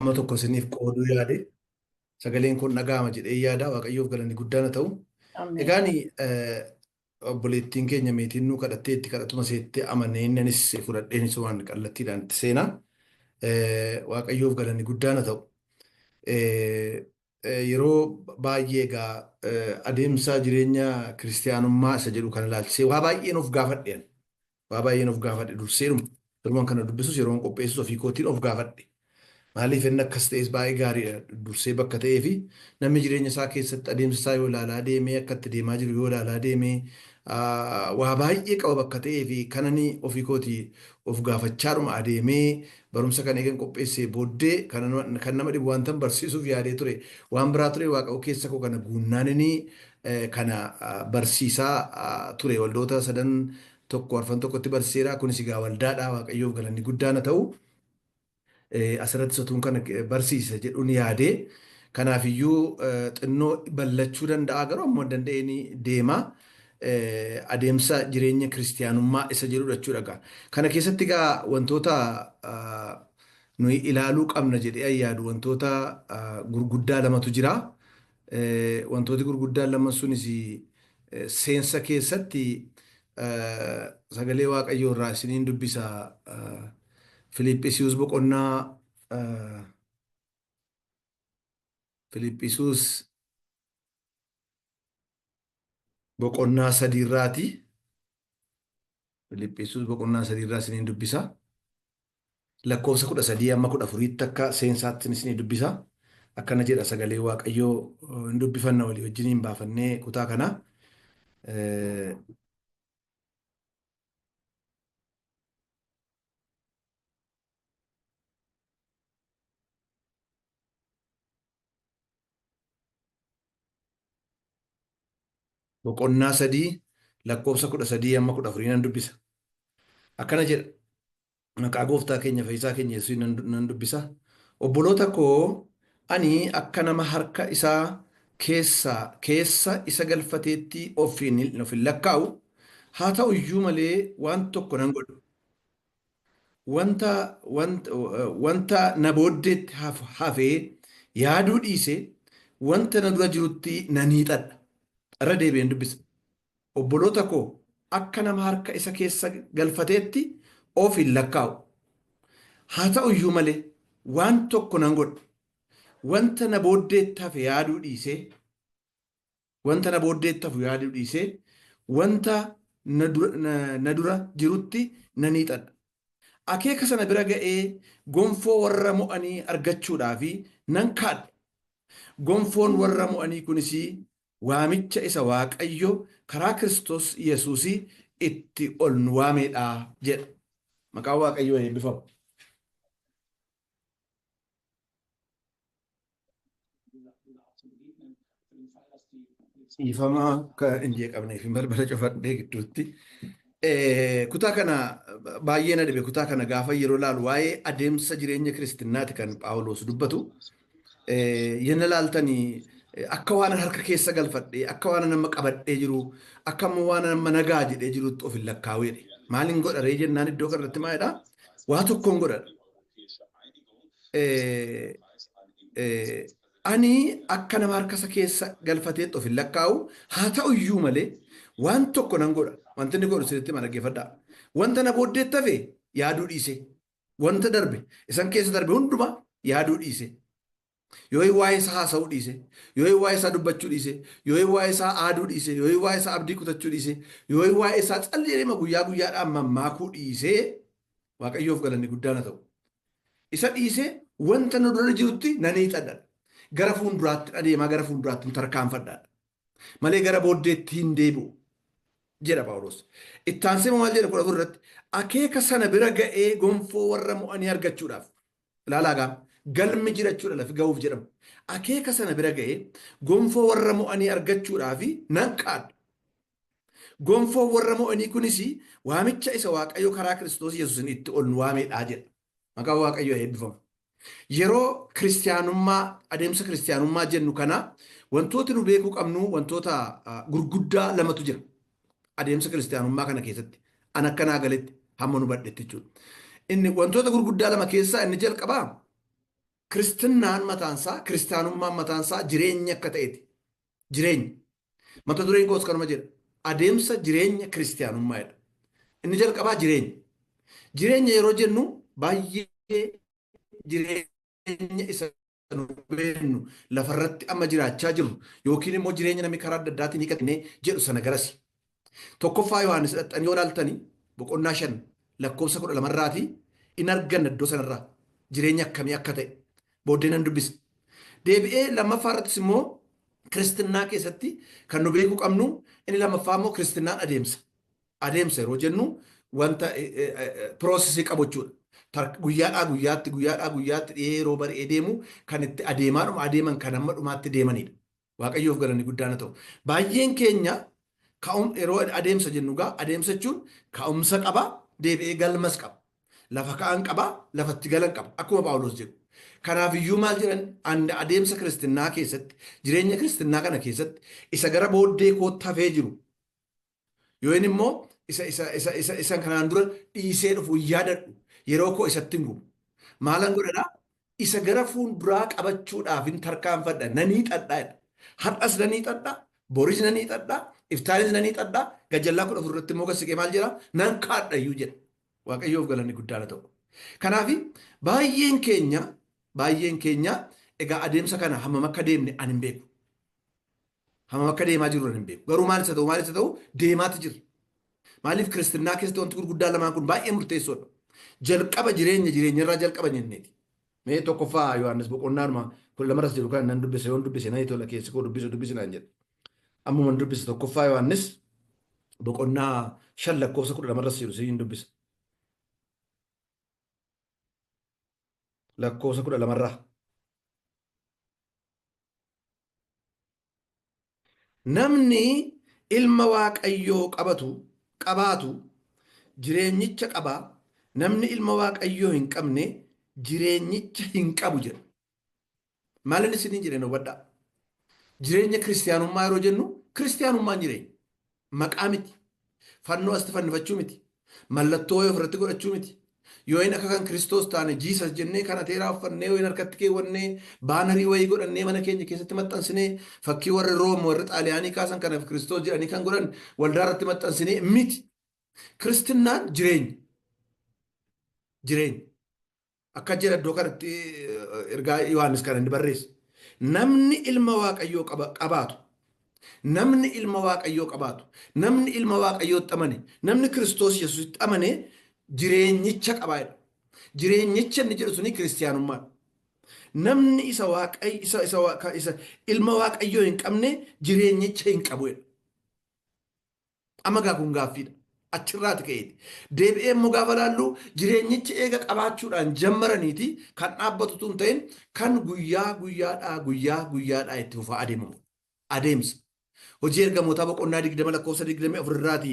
Amma tokko isiniif qooduu yaade sagaleen kun dhaga'ama jedhee yaada waaqayyoof galanni guddaan haa ta'u. Ameen. Egaan obboleettiin keenya meetiin nuu kadhattee itti kadhatuma seettee amanee innis fudhadheenis waan kallattiidhaan itti seenaa. Waaqayyoof galanni guddaan haa ta'u. Yeroo baay'ee egaa adeemsa jireenya kiristaanummaa isa jedhu kana ilaalchisee waa baay'een of gaafadheen. Waa baay'een of gaafadhe durseedhuma. Yeroon kana dubbisus yeroon qopheessus ofii kootiin of gaafadhe. Maaliif inni akkas ta'es baay'ee gaariidha. Dursee bakka ta'ee fi namni jireenya isaa keessatti adeemsa isaa yoo ilaalaa deemee akka itti deemaa jiru yoo ilaalaa deemee waa baay'ee qaba bakka ta'ee fi kanani ofii kootii of gaafachaadhuma adeemee barumsa kan eegan qopheessee booddee kan nama dhibu wanta barsiisuuf yaadee ture waan biraa ture waaqayyo keessa koo kana guunnaanini kana barsiisaa ture waldoota sadan tokko arfan tokkotti barsiiseera kunis egaa waldaadha waaqayyoof galanni guddaan haa ta'u. Asirratti sotuun kana barsiisa jedhuun yaadee kanaafiyyuu xinnoo ballachuu danda'a garuu ammoo danda'een deema adeemsa jireenya kiristaanummaa isa jedhudha jechuudha. Kana keessatti egaa wantoota nuyi ilaaluu qabna jedhee yaadu wantoota gurguddaa lamatu jira. Wantooti gurguddaan lama sunis seensa keessatti sagalee waaqayyoo irraa isiniin dubbisa. Filiiphisius boqonnaa Filiiphisius boqonnaa sadiirraati. Filiiphisius boqonnaa sadiirraa isiniin dubbisa. Lakkoofsa 13 amma 14 akka seensaatti isiniin dubbisa. Akkana jedha sagalee waaqayyoo hin dubbifanna walii wajjin hin baafannee kutaa kana. Boqonnaa 3 lakkoofsa 13 amma 14 nan dubbisa. Akkana jedha maqaa gooftaa keenya fayyisaa keenya Yesuus nan dubbisa. Obboloota koo ani akka nama harka isaa keessa isa galfateetti of hin lakkaa'u haa ta'u iyyuu malee waan tokko nan godhu. Wanta na booddeetti hafee yaaduu dhiise wanta na dura jirutti nan hiixadha. Irra deebi'een dubbisa. Obboloota koo akka nama harka isa keessa galfateetti of hin lakkaa'u. Haa ta'u iyyuu malee waan tokko nan godhu. Wanta na booddeetti hafe yaaduu dhiisee wanta na dura jirutti nan hiixadha. Akeeka sana bira ga'ee gonfoo warra mo'anii argachuudhaaf nan kaadha. Gonfoon warra mo'anii kunis waamicha isa waaqayyo karaa Kiristoos Yesuus itti ol nu waameedha jedha. Maqaan waaqayyoo eebbifamu. Dhiifama hin jeeqabneef hin balbala cufadhee gidduutti. Kutaa kana baay'ee na dhibe kutaa kana gaafa yeroo laalu waa'ee adeemsa jireenya kiristaanaati kan Phaawulos dubbatu. Yenna laaltanii akka waan harka keessa galfadhee akka waan nama qabadhee jiru akka waan nama nagaa jedhee jirutti of hin lakkaa'uudha. Maaliin godharee jennaan iddoo kanarratti maalidhaa? Waa tokkoon godhadha. Ani akka nama harka keessa galfateetti of hin lakkaa'u haa ta'u iyyuu malee waan tokko nan godha. Wanti inni godhu sirriitti mana dhaggeeffadhaa. Wanta na booddeetti hafe yaaduu dhiise. Wanta darbe isan keessa darbe hundumaa yaaduu dhiise. Yoo waa'ee isaa haasa'uu dhiise, yoo waa'ee isaa dubbachuu dhiise, yoo waa'ee isaa aaduu dhiise, yoo waa'ee isaa abdii kutachuu dhiise, yoo waa'ee isaa calleema guyyaa guyyaadhaan mammaakuu dhiise waaqayyoof galanni guddaan haa ta'u. Isa dhiise wanta nu dura jirutti nan hiixadha. Gara fuulduraatti adeemaa gara fuulduraatti tarkaanfadha. Malee gara booddeetti hin deebi'u jedha Phaawulos. Itti aansee maal jedha 14 irratti akeeka sana bira ga'ee gonfoo warra mo'anii argachuudhaaf. Ilaalaa gaa. Galmi jirachuudha lafi ga'uuf jedhamu. Akeeka sana bira ga'ee gonfoo warra mo'anii argachuudhaaf nan kaadha. Gonfoo warra mo'anii kunis waamicha isa waaqayyo karaa Kiristoos Yesuusin itti ol nu waameedhaa jedha. Maqaan waaqayyoo eebbifamu. Yeroo kiristaanummaa adeemsa kiristaanummaa jennu kana wantooti nu beekuu qabnu wantoota gurguddaa lamatu jira. Adeemsa kiristaanummaa kana keessatti an akkanaa galetti hamma nu badhetti jechuudha. Inni wantoota gurguddaa lama keessaa inni jalqabaa Kiristinnaan mataansaa, kiristaanummaan mataansaa jireenya akka ta'eeti. Jireenya. Mata dureen koos kanuma jedha. Adeemsa jireenya kiristaanummaa jedha. Inni jalqabaa jireenya. Jireenya yeroo jennu baay'ee jireenya isa nu beeknu lafarratti amma jiraachaa jirru yookiin immoo jireenya namni karaa adda addaatiin hiikatee jedhu sana garasi. Tokkoffaa Yohaannis dhaqxanii yoo ilaaltanii boqonnaa 5 lakkoofsa 12 in arganna iddoo sanarraa jireenya akkamii akka ta'e booddee nan dubbisa. Deebi'ee lammaffaa irrattis immoo kiristinnaa keessatti kan nu beekuu qabnu inni lammaffaa immoo kiristinnaan adeemsa. Adeemsa yeroo jennu wanta piroosesii qabu jechuudha. Guyyaadhaa guyyaatti yeroo bari'ee deemu kan itti adeeman kan amma dhumaatti deemanidha. Waaqayyoof galanni guddaan haa ta'u. Baay'een keenya yeroo adeemsa jennu gaa adeemsa jechuun ka'umsa qaba deebi'ee galmas qaba. Lafa ka'an qaba lafatti galan qaba akkuma Phaawulos jedhu. Kanaaf iyyuu maal jedhan adeemsa kiristinnaa keessatti jireenya kiristinnaa kana keessatti isa gara booddee kootti hafee jiru yoo inni immoo isa kanaan dura dhiisee dhufu yaadadhu yeroo koo isatti hin gubu. Maalan godhadhaa isa gara fuulduraa qabachuudhaaf hin tarkaanfadha nanii xadhaa. Har'as nanii xadhaa, boris nanii xadhaa, iftaanis nanii xadhaa, gajallaa 14 irratti immoo gasiqee maal jedhaa nan kaadha iyyuu jedha. Waaqayyoof galanni guddaan haa ta'u. Kanaaf baay'een keenya egaa adeemsa kana hammam akka deemne ani hin beeku. Hammam akka deemaa jiru ani hin beeku. Garuu maalis haa ta'u deemaati jirra. Maaliif kiristinnaa keessatti wanti gurguddaan lamaan kun baay'ee murteessoodha. Jalqaba jireenyarraa jalqaba jenneeti. Mee tokkoffaa Yohaannis boqonnaanuma 12 jedhu kan nan dubbise yoon dubbise nan tola keessi koo dubbisi naan jedhe. Ammuma dubbise tokkoffaa Yohaannis boqonnaa 5 lakkoofsa 12 jedhu siin dubbise. Lakkoofsa 12 namni ilma Waaqayyoo qabaatu jireenyicha qabaa. Namni ilma Waaqayyoo hin qabne jireenyicha hin qabu jedha. Maalin isiniin jedheen hubadhaa. Jireenya kiristaanummaa yeroo jennu kiristaanummaan jireenya. Maqaa miti. Fannoo asitti fannifachuu miti. Mallattoo ofirratti godhachuu miti. Yoo hin akka kan Kiristoos taane Jiisas jennee kana teeraa uffannee yoo hin harkatti keewwannee baanarii wayii godhannee mana keenya keessatti maxxansinee fakkii warri Room warri Xaaliyaanii kaasan kanaaf Kiristoos jedhanii kan godhan waldaa irratti maxxansinee miti. Kiristinnaan jireenya. Jireenya. Akka jedha iddoo kanatti ergaa Yohaannis kan inni barreesse. Namni ilma Waaqayyoo qabaatu. Namni ilma Waaqayyoo qabaatu. Namni ilma Waaqayyootti amane. Namni Kiristoos Yesuusitti amane jireenyicha qabaadha. Jireenyicha inni jedhu suni kiristaanummaadha. Namni isa ilma Waaqayyoo hin qabne jireenyicha hin qabudha. Amma gaa kun gaaffiidha. Achirraati ka'eeti. Deebi'ee immoo gaafa laallu jireenyicha eega qabaachuudhaan jammaraniiti kan dhaabbatu tun ta'in kan guyyaadhaa itti fufaa adeemamu. Adeemsa. Hojii ergamootaa boqonnaa 20 lakkoofsa 24 irraati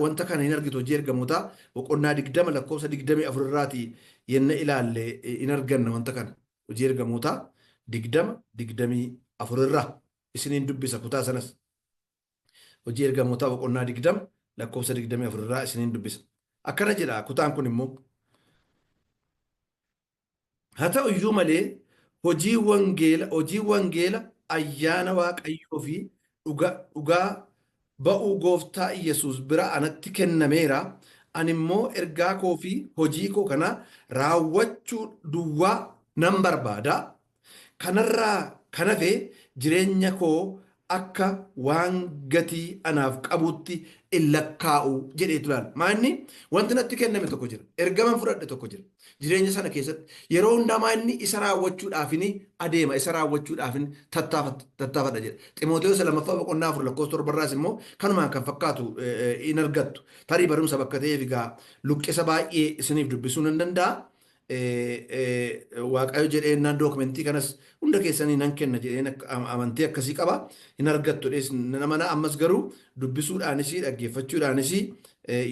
wanta kana hin argitu. Hojii ergamootaa boqonnaa 20 lakkoofsa 24 irraati yenna ilaalle hin arganna wanta kana. Hojii ergamootaa 20-24 irraa isiniin dubbisa kutaa sanas. Hojii ergamootaa boqonnaa 20 lakkoofsa 24 irraa isiniin dubbisa. Akkana jedha kutaan kun immoo. Haa ta'u iyyuu malee hojii wangeela ayyaana Waaqayyoo fi dhugaa ba'uu gooftaa Yesuus bira anatti kennameera. Ani immoo ergaa koo fi hojii koo kana raawwachuu duwwaa nan barbaada. Kanarraa kan hafe jireenya koo akka waan gatii anaaf qabutti in lakkaa'u jedheetu ilaala. Maanni wanti natti kenname tokko jira. Ergaman fudhadhe tokko jira. Jireenya sana keessatti yeroo hundaa maanni isa raawwachuudhaafin adeema. Isa raawwachuudhaafin tattaafadha jedha. Ximooteewos 2 boqonnaa 4 lakkoofsa 7 irraas immoo kanumaan kan fakkaatu in argattu. Tarii barumsa bakka ta'eef egaa luqqisa baay'ee isiniif dubbisuu nan danda'a. Waaqayyo jedhee naan dookumentii kanas hunda keessanii nan kenna jedheen amantii akkasii qaba. Hin argattu nama ammas garuu dubbisuudhaanis dhaggeeffachuudhaanis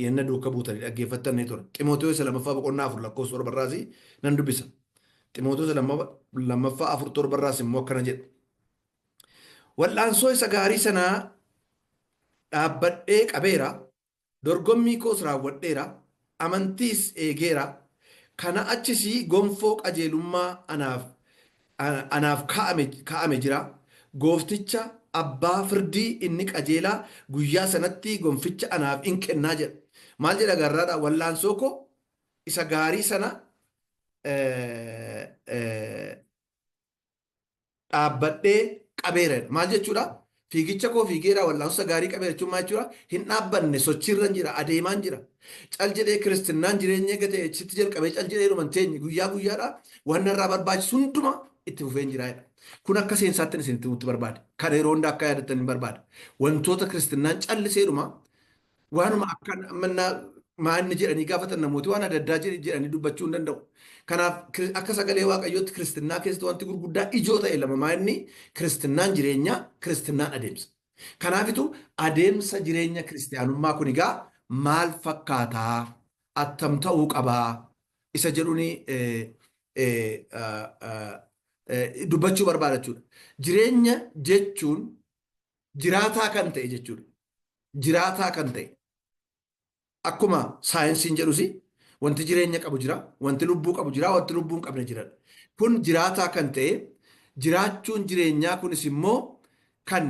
yenna duuka buutanii dhaggeeffatanii tura. Ximooteewos 2 boqonnaa 4 lakkoofsa 7 irraas nan dubbisa. Ximooteewos 2 7 irraas immoo akkana jedha. Wal'aansoo isa gaarii sanaa dhaabbadhee qabeera. Dorgommii koos raawwadheera. Amantiis eegeera. Kana achisi gonfoo qajeelummaa anaaf kaa'ame jira. Goofticha abbaa firdii inni qajeelaa guyyaa sanatti gonficha anaaf in kennaa jedha. Maal jedha garraadha wallaansoo koo isa gaarii sana dhaabbadhee qabeera. Maal jechuudha? Fiigicha koo fiigeera wallaansa gaarii qabeera jechuun maal jechuudha? Hin dhaabbanne sochiirran jira adeemaan jira. Cal jedhee kiristinnaan jireenya gatee sitti jalqabee cal jedhee dhuman teenye guyyaa guyyaadha waan irraa barbaachisu hunduma itti fufeen jira. Kun akka seensaatti isinitti nutti barbaade. Kan yeroo hundaa akka yaadattan hin barbaade. Wantoota kiristinnaan callisee dhuma waanuma akka maanni jedhanii gaafatan namooti waan adda addaa jedhanii dubbachuu hin danda'u. Kanaaf akka sagalee waaqayyootti kiristinnaa keessatti wanti gurguddaa ijoo ta'e lama maanni kiristinnaan jireenyaa kiristinnaan adeemsa. Kanaafitu adeemsa jireenya kiristiyaanummaa kun egaa maal fakkaataa attam ta'uu qabaa isa jedhuuni dubbachuu barbaada jechuudha. Jireenya jechuun jiraataa kan ta'e jechuudha. Jiraataa kan ta'e. Akkuma saayinsiin jedhusi wanti jireenya qabu jira, wanti lubbuu qabu jira, wanti lubbuu hin qabne jira. Kun jiraataa kan ta'e jiraachuun jireenyaa kunis immoo kan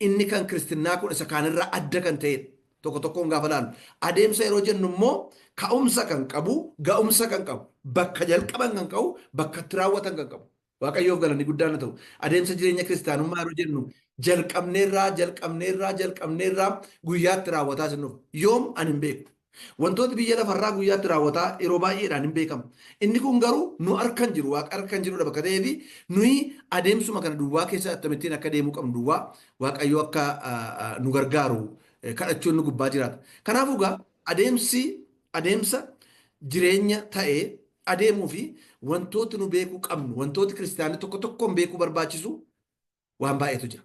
inni kan kiristinnaa kun isa kaanirraa adda kan ta'edha. Tokko tokkoon gaafa laalu. Adeemsa yeroo jennu immoo ka'umsa kan qabu, ga'umsa kan qabu, bakka jalqaban kan qabu, bakka itti raawwatan kan qabu. Waaqayyoof galanni guddaan haa ta'u. Adeemsa jireenya kiristaanummaa yeroo jennu jalqabneerraa guyyaatti raawwataa sin dhufu. Yoom ani hin beeku. Wantooti biyya lafarraa guyyaatti raawwataa yeroo baay'eedhaan hin beekamu. Inni kun garuu nu harkan jiru, waaqa harkan jirudha bakka ta'eefi nuyi adeemsuma kana duwwaa keessa akkamittiin akka deemuu qabnu duwwaa waaqayyoo akka nu gargaaru kadhachuun nu gubbaa jiraata. Kanaafuu egaa adeemsa jireenya ta'ee adeemuu fi wantooti nu beekuu qabnu wantooti kiristaanonni tokko tokkoon beekuu barbaachisu waan baay'eetu jira.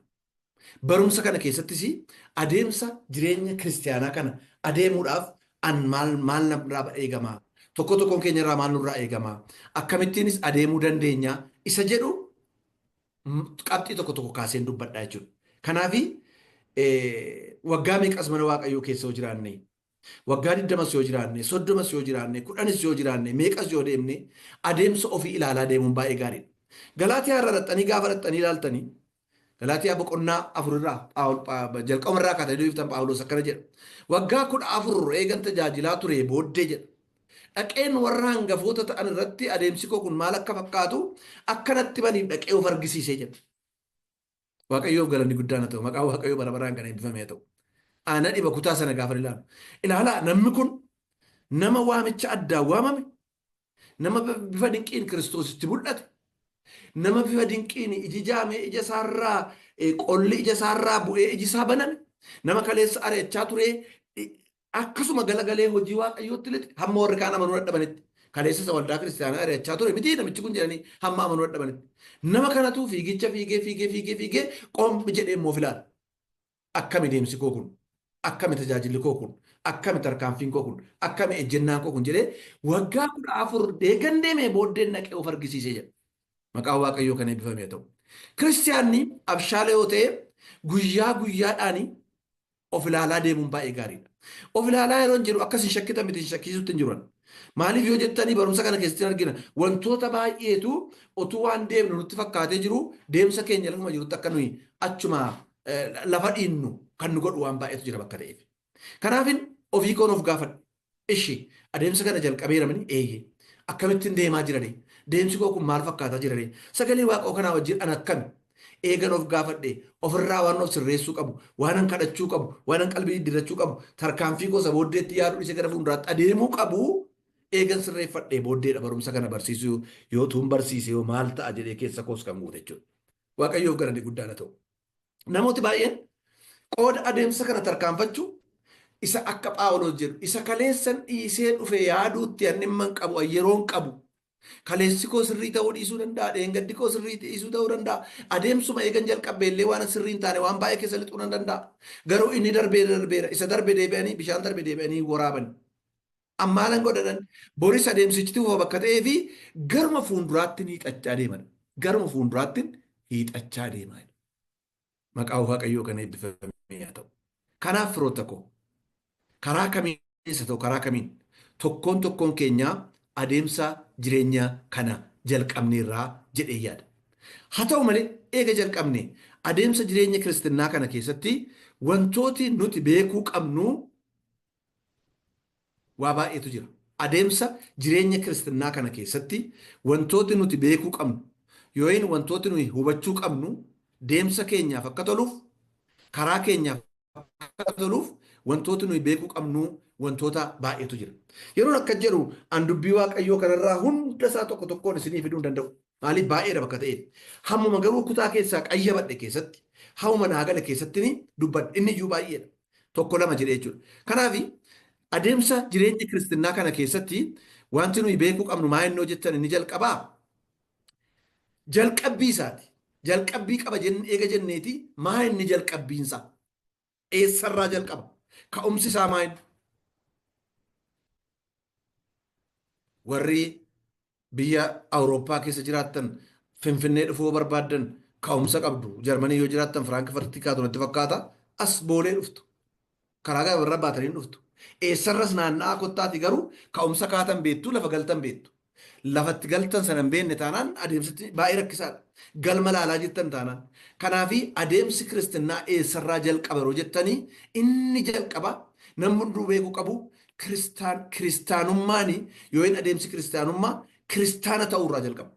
Barumsa kana keessattis adeemsa jireenya kiristaanaa kana adeemuudhaaf maal nurraa eegama? Tokko tokkoon keenya irraa maal nurraa eegama? Akkamittiinis adeemuu dandeenya? Isa jedhu qabxii tokko tokko kaaseen dubbadhaa jechuudha. Kanaafi waggaa meeqas mana waaqayyoo keessa yoo jiraanne, waggaa 20 yoo jiraanne, 30 yoo jiraanne, 10 yoo jiraanne, meeqas yoo deemne adeemsa ofii ilaalaa deemuun baay'ee gaariidha. Galaatiyaa irra dhaxxanii gaafa dhaxxanii ilaaltanii Galaatiyaa boqonnaa 4 irraa jalqaba irraa kaatee dubbiftan Phaawulos akkana jedha. Waggaa 14 eegan tajaajilaa ture booddee jedha. Dhaqeen warra hangafoota ta'an irratti adeemsi koo kun maal akka fakkaatu akkanatti baniif dhaqee of argisiisee jedha. Waaqayyoof galanni guddaan haa ta'u. Maqaan waaqayyoo bara baraan kan eebbifame haa ta'u. Ana dhiba kutaa sana gaafa ilaalu. Ilaalaa namni kun nama waamicha addaan waamame, nama bifa dinqiin Kiristoositti mul'ate, nama bifa dinqiin iji jaamee ija isaarraa qolli ija isaarraa bu'ee iji isaa baname, nama kaleessa ari'achaa ture akkasuma galagalee hojii waaqayyootti lixe hamma warri kaan amanuu dadhabanitti. Kaleessa waldaa kiristaanaa ari'achaa ture miti namichi kun jedhanii hamma amanuu dadhabanitti. Nama kanatu fiigicha fiigee qoombi jedhee immoo filaala. Akkami deemsi koo kun? Akkami tajaajilli koo kun? Akkami tarkaanfiin koo kun? Akkami ejjennaan koo kun jedhee waggaa 14 deegan deemee booddee naqee of argisiisee jedha. Maqaan waaqayyoo kan eebbifame ta'u. Kiristiyaanni abshaalee yoo ta'e guyyaa guyyaadhaan of ilaalaa deemuun baay'ee gaariidha. Of ilaalaa yeroo hin jiru akkas hin shakkitan miti hin shakkisuutti hin jiran. Maaliif yoo jettanii barumsa kana keessatti argina wantoota baay'eetu otuu waan deemnu nutti fakkaatee jiru deemsa keenya lafuma jirutti akka nuyi achuma lafa dhiinnu kan nu godhu waan baay'eetu jira bakka ta'eef. Kanaafin ofii koon of gaafadha. Ishi adeemsa kana jalqabeera mani eeyyee akkamittiin deemaa jiranii deemsi koo kun maal fakkaataa jiranii sagalee waaqoo kanaa wajjin an akkami eegan of gaafadhe ofirraa waan of sirreessuu qabu waan an kadhachuu qabu waan an qalbii diddirachuu qabu tarkaanfii gosa booddeetti yaaduu dhiisee gara fuulduraatti adeemuu qabu eegan sirreeffadhee booddeedha barumsa kana barsiisuu yoo tuun barsiise yoo maal ta'a jedhee keessa koos kan guute jechuudha. Waaqayyoof galanni guddaan haa ta'u. Namooti baay'een qooda adeemsa kana tarkaanfachuu isa akka Phaawulos jedhu isa kaleessan dhiisee dhufe yaaduutti annimman qabu yeroon qabu kaleessi koo sirrii ta'uu dhiisuu danda'a dheengaddi koo sirrii dhiisuu ta'uu danda'a adeemsuma eegan jalqabbeellee waan sirrii hin taane waan baay'ee keessa lixuu nan danda'a garuu inni darbeera isa darbe deebi'anii bishaan darbe deebi'anii waraaban ammaalan godhatan boris adeemsichi tuufa bakka ta'ee fi garuma fuulduraatti hiixachaa deeman garuma fuulduraatti hiixachaa deeman maqaa waaqayyoo kan eebbifame haa ta'u. Kanaaf firoota koo karaa kamiin isa ta'u karaa kamiin tokkoon keenyaa adeemsa jireenya kana jalqabneerraa jedhee yaada. Haa ta'u malee eega jalqabne adeemsa jireenya kiristinnaa kana keessatti wantooti nuti beekuu qabnu waa baay'eetu jira. Adeemsa jireenya kiristinnaa kana keessatti wantooti nuti beekuu qabnu yookiin wantooti nuyi hubachuu qabnu deemsa keenyaaf akka toluuf karaa keenyaaf akka toluuf wantooti nuyi beekuu qabnu wantoota baay'eetu jira. Yeroon akka jedhu an dubbii waaqayyoo kanarraa hunda isaa tokko tokkoon isinii fiduu hin danda'u. Maaliif baay'eedha bakka ta'e. Hammuma garuu kutaa keessaa qayyabadhe keessatti hammuma naagala keessatti dubbadhe inni iyyuu baay'eedha. Tokko lama jedhee jechuudha. Kanaaf adeemsa jireenya kiristinnaa kana keessatti wanti nuyi beekuu qabnu maa innoo jettan inni jalqabaa jalqabbii isaati. Jalqabbii qaba eega jenneeti maa inni jalqabbiinsa eessarraa jalqaba ka'umsi isaa maa inni warri biyya Awurooppaa keessa jiraattan Finfinnee dhufuu barbaaddan ka'umsa qabdu. Jarmanii yoo jiraattan Firaankifurtii kaatu natti fakkaata as boolee dhuftu. Karaa gabaarra baatanii dhuftu. Eessarras naanna'aa kottaati garuu ka'umsa kaatan beektu lafa galtan beektu. Lafatti galtan sana hin beekne taanaan adeemsitti baay'ee rakkisaadha. Galma laalaa jettan taanaan. Kanaafi adeemsi kiristinnaa eessarraa jalqaba yeroo jettanii inni jalqaba namni hunduu beekuu qabu kiristaanummaan yookiin adeemsi kiristaanummaa kiristaana ta'uurraa jalqaba.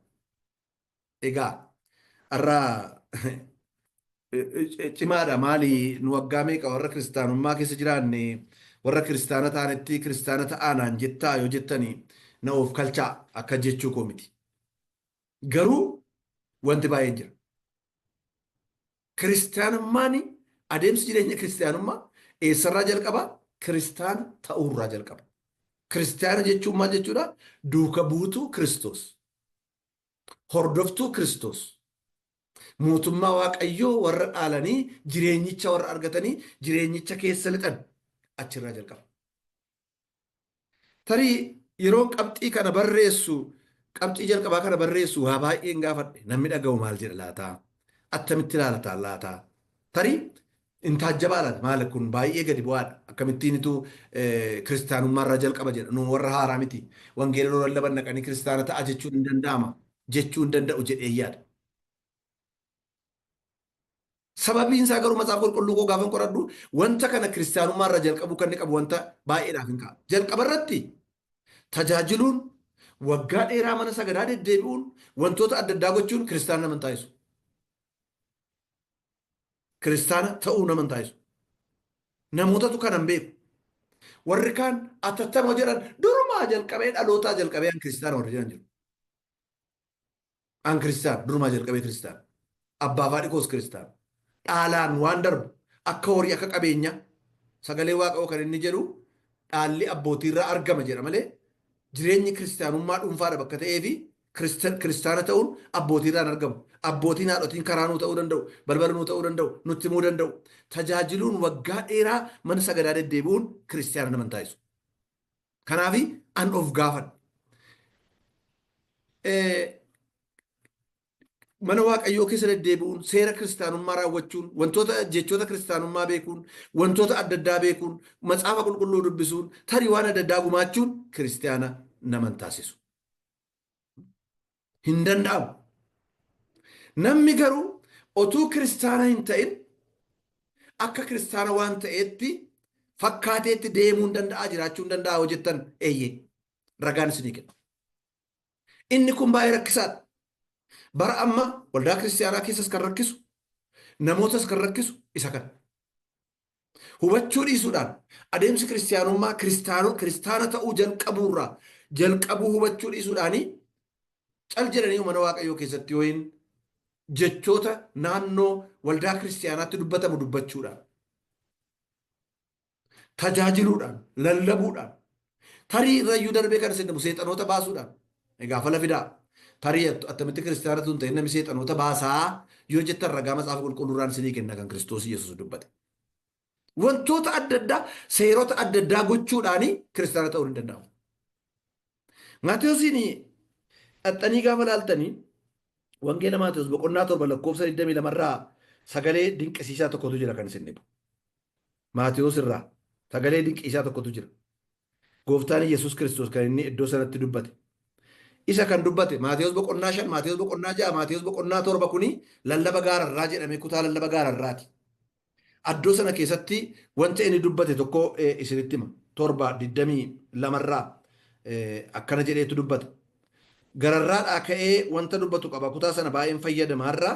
Egaa irraa cimaadha maali nu waggaa meeqa warra kiristaanummaa keessa jiraanne warra kiristaana ta'anitti kiristaana ta'anaan jettaa yoo jettanii na of kalchaa akka jechuu koo miti. Garuu wanti baay'een jira. Kiristaanummaan adeemsi jireenya kiristaanummaa eessarraa jalqaba kiristaana ta'uurraa jalqaba. Kiristaana jechuun maal jechuudha? Duuka buutuu Kiristoos. Hordoftuu Kiristoos. Mootummaa Waaqayyoo warra dhaalanii jireenyicha warra argatanii jireenyicha keessa lixan achirraa jalqaba. Tarii yeroo qabxii kana barreessu qabxii jalqabaa kana barreessu waa baay'een gaafadhe namni dhaga'u maal jedha laataa? Attamitti ilaalataa laataa? Tarii intaajjabaa laata maali kun baay'ee gadi bu'aadha. Akkamittiinitu kiristaanummaarraa jalqaba jedha. Nuun warra haaraa miti. Wangeela loo lallaban naqanii kiristaana ta'a jechuun hin danda'ama. Jechuu hin danda'u jedhee yaada. Sababiin isaa garuu macaafa qulqulluu koo gaafan qoradhu wanta kana kiristaanummaarraa jalqabuu kan inni qabu wanta baay'eedhaaf hin ka'a. Jalqaba irratti tajaajiluun waggaa dheeraa mana sagadaa deddeebi'uun wantoota adda addaa gochuun kiristaana nama hin taasisu. Kiristaana ta'uu nama hin taasisu. Namootatu kana hin beeku. Warri kaan atattama jedhan durumaa jalqabee dhalootaa jalqabee an kiristaana warri jedhan jiru. An kiristaana durumaa jalqabee kiristaana. Abbaa fi haadhi koos kiristaana. Dhaalaan waan darbu akka horii akka qabeenya sagalee waaqayyoo kan inni jedhu dhaalli abbootiirraa argama jedha malee jireenyi kiristaanummaa dhuunfaadha bakka ta'ee fi kiristaana ta'uun abbootiirraan argamu. Abbootiin haadhotiin karaa nuu ta'uu danda'u, balbala nuu ta'uu danda'u, nutti himuu danda'u. Tajaajiluun waggaa dheeraa mana sagadaa deddeebi'uun kiristaana nama hin taasisu. Kanaaf an of gaafadha. Mana waaqayyoo keessa deddeebi'uun seera kiristaanummaa raawwachuun wantoota jechoota kiristaanummaa beekuun wantoota adda addaa beekuun macaafa qulqulluu dubbisuun tarii waan adda addaa gumaachuun kiristaana nama hin taasisu. Hin danda'amu. Namni garuu otuu kiristaana hin ta'in akka kiristaana waan ta'eetti fakkaateetti deemuu hin danda'a jiraachuu hin danda'a hojjettan eeyyee ragaan isinii kenna. Inni kun baay'ee rakkisaadha. Bara amma waldaa kiristaanaa keessas kan rakkisu namootas kan rakkisu isa kana. Hubachuu dhiisuudhaan adeemsi kiristaanummaa kiristaana ta'uu jalqabuu hubachuu dhiisuudhaanii cal jedhanii mana waaqayyoo keessatti yookiin jechoota naannoo waldaa kiristaanaatti dubbatamu dubbachuudhaan tajaajiluudhaan lallabuudhaan tarii irrayyuu darbee kan isin seexanoota baasuudhaan egaa fala fidaa tarii attamitti kiristaanatu hin ta'in namni seexanoota baasaa yoo jettan ragaa macaafa qulqulluurraan isinii kenna kan Kiristoos Yesuus dubbate. Wantoota adda addaa seerota adda addaa gochuudhaanii kiristaana ta'uu hin danda'amu. Maatewosiin xaxxanii gaafa laaltanii wangeela Maatewos boqonnaa 7 lakkoofsa 22 irraa sagalee dinqisiisaa tokkotu jira kan isin dhibu. Maatewos irraa sagalee dinqisiisaa tokkotu jira. Gooftaan Yesuus Kiristoos kan inni iddoo sanatti dubbate. Isa kan dubbate Maatiyos boqonnaa 5, Maatiyos boqonnaa 6, Maatiyos boqonnaa 7 kuni lallaba gaararraa jedhamee kutaa lallaba gaararraati. Addoo sana keessatti wanta inni dubbate tokko isinitti hima. 7:22 akkana jedheetu dubbata. Gararraadhaa ka'ee wanta dubbatu qaba. Kutaa sana baay'een fayyadamaarraa.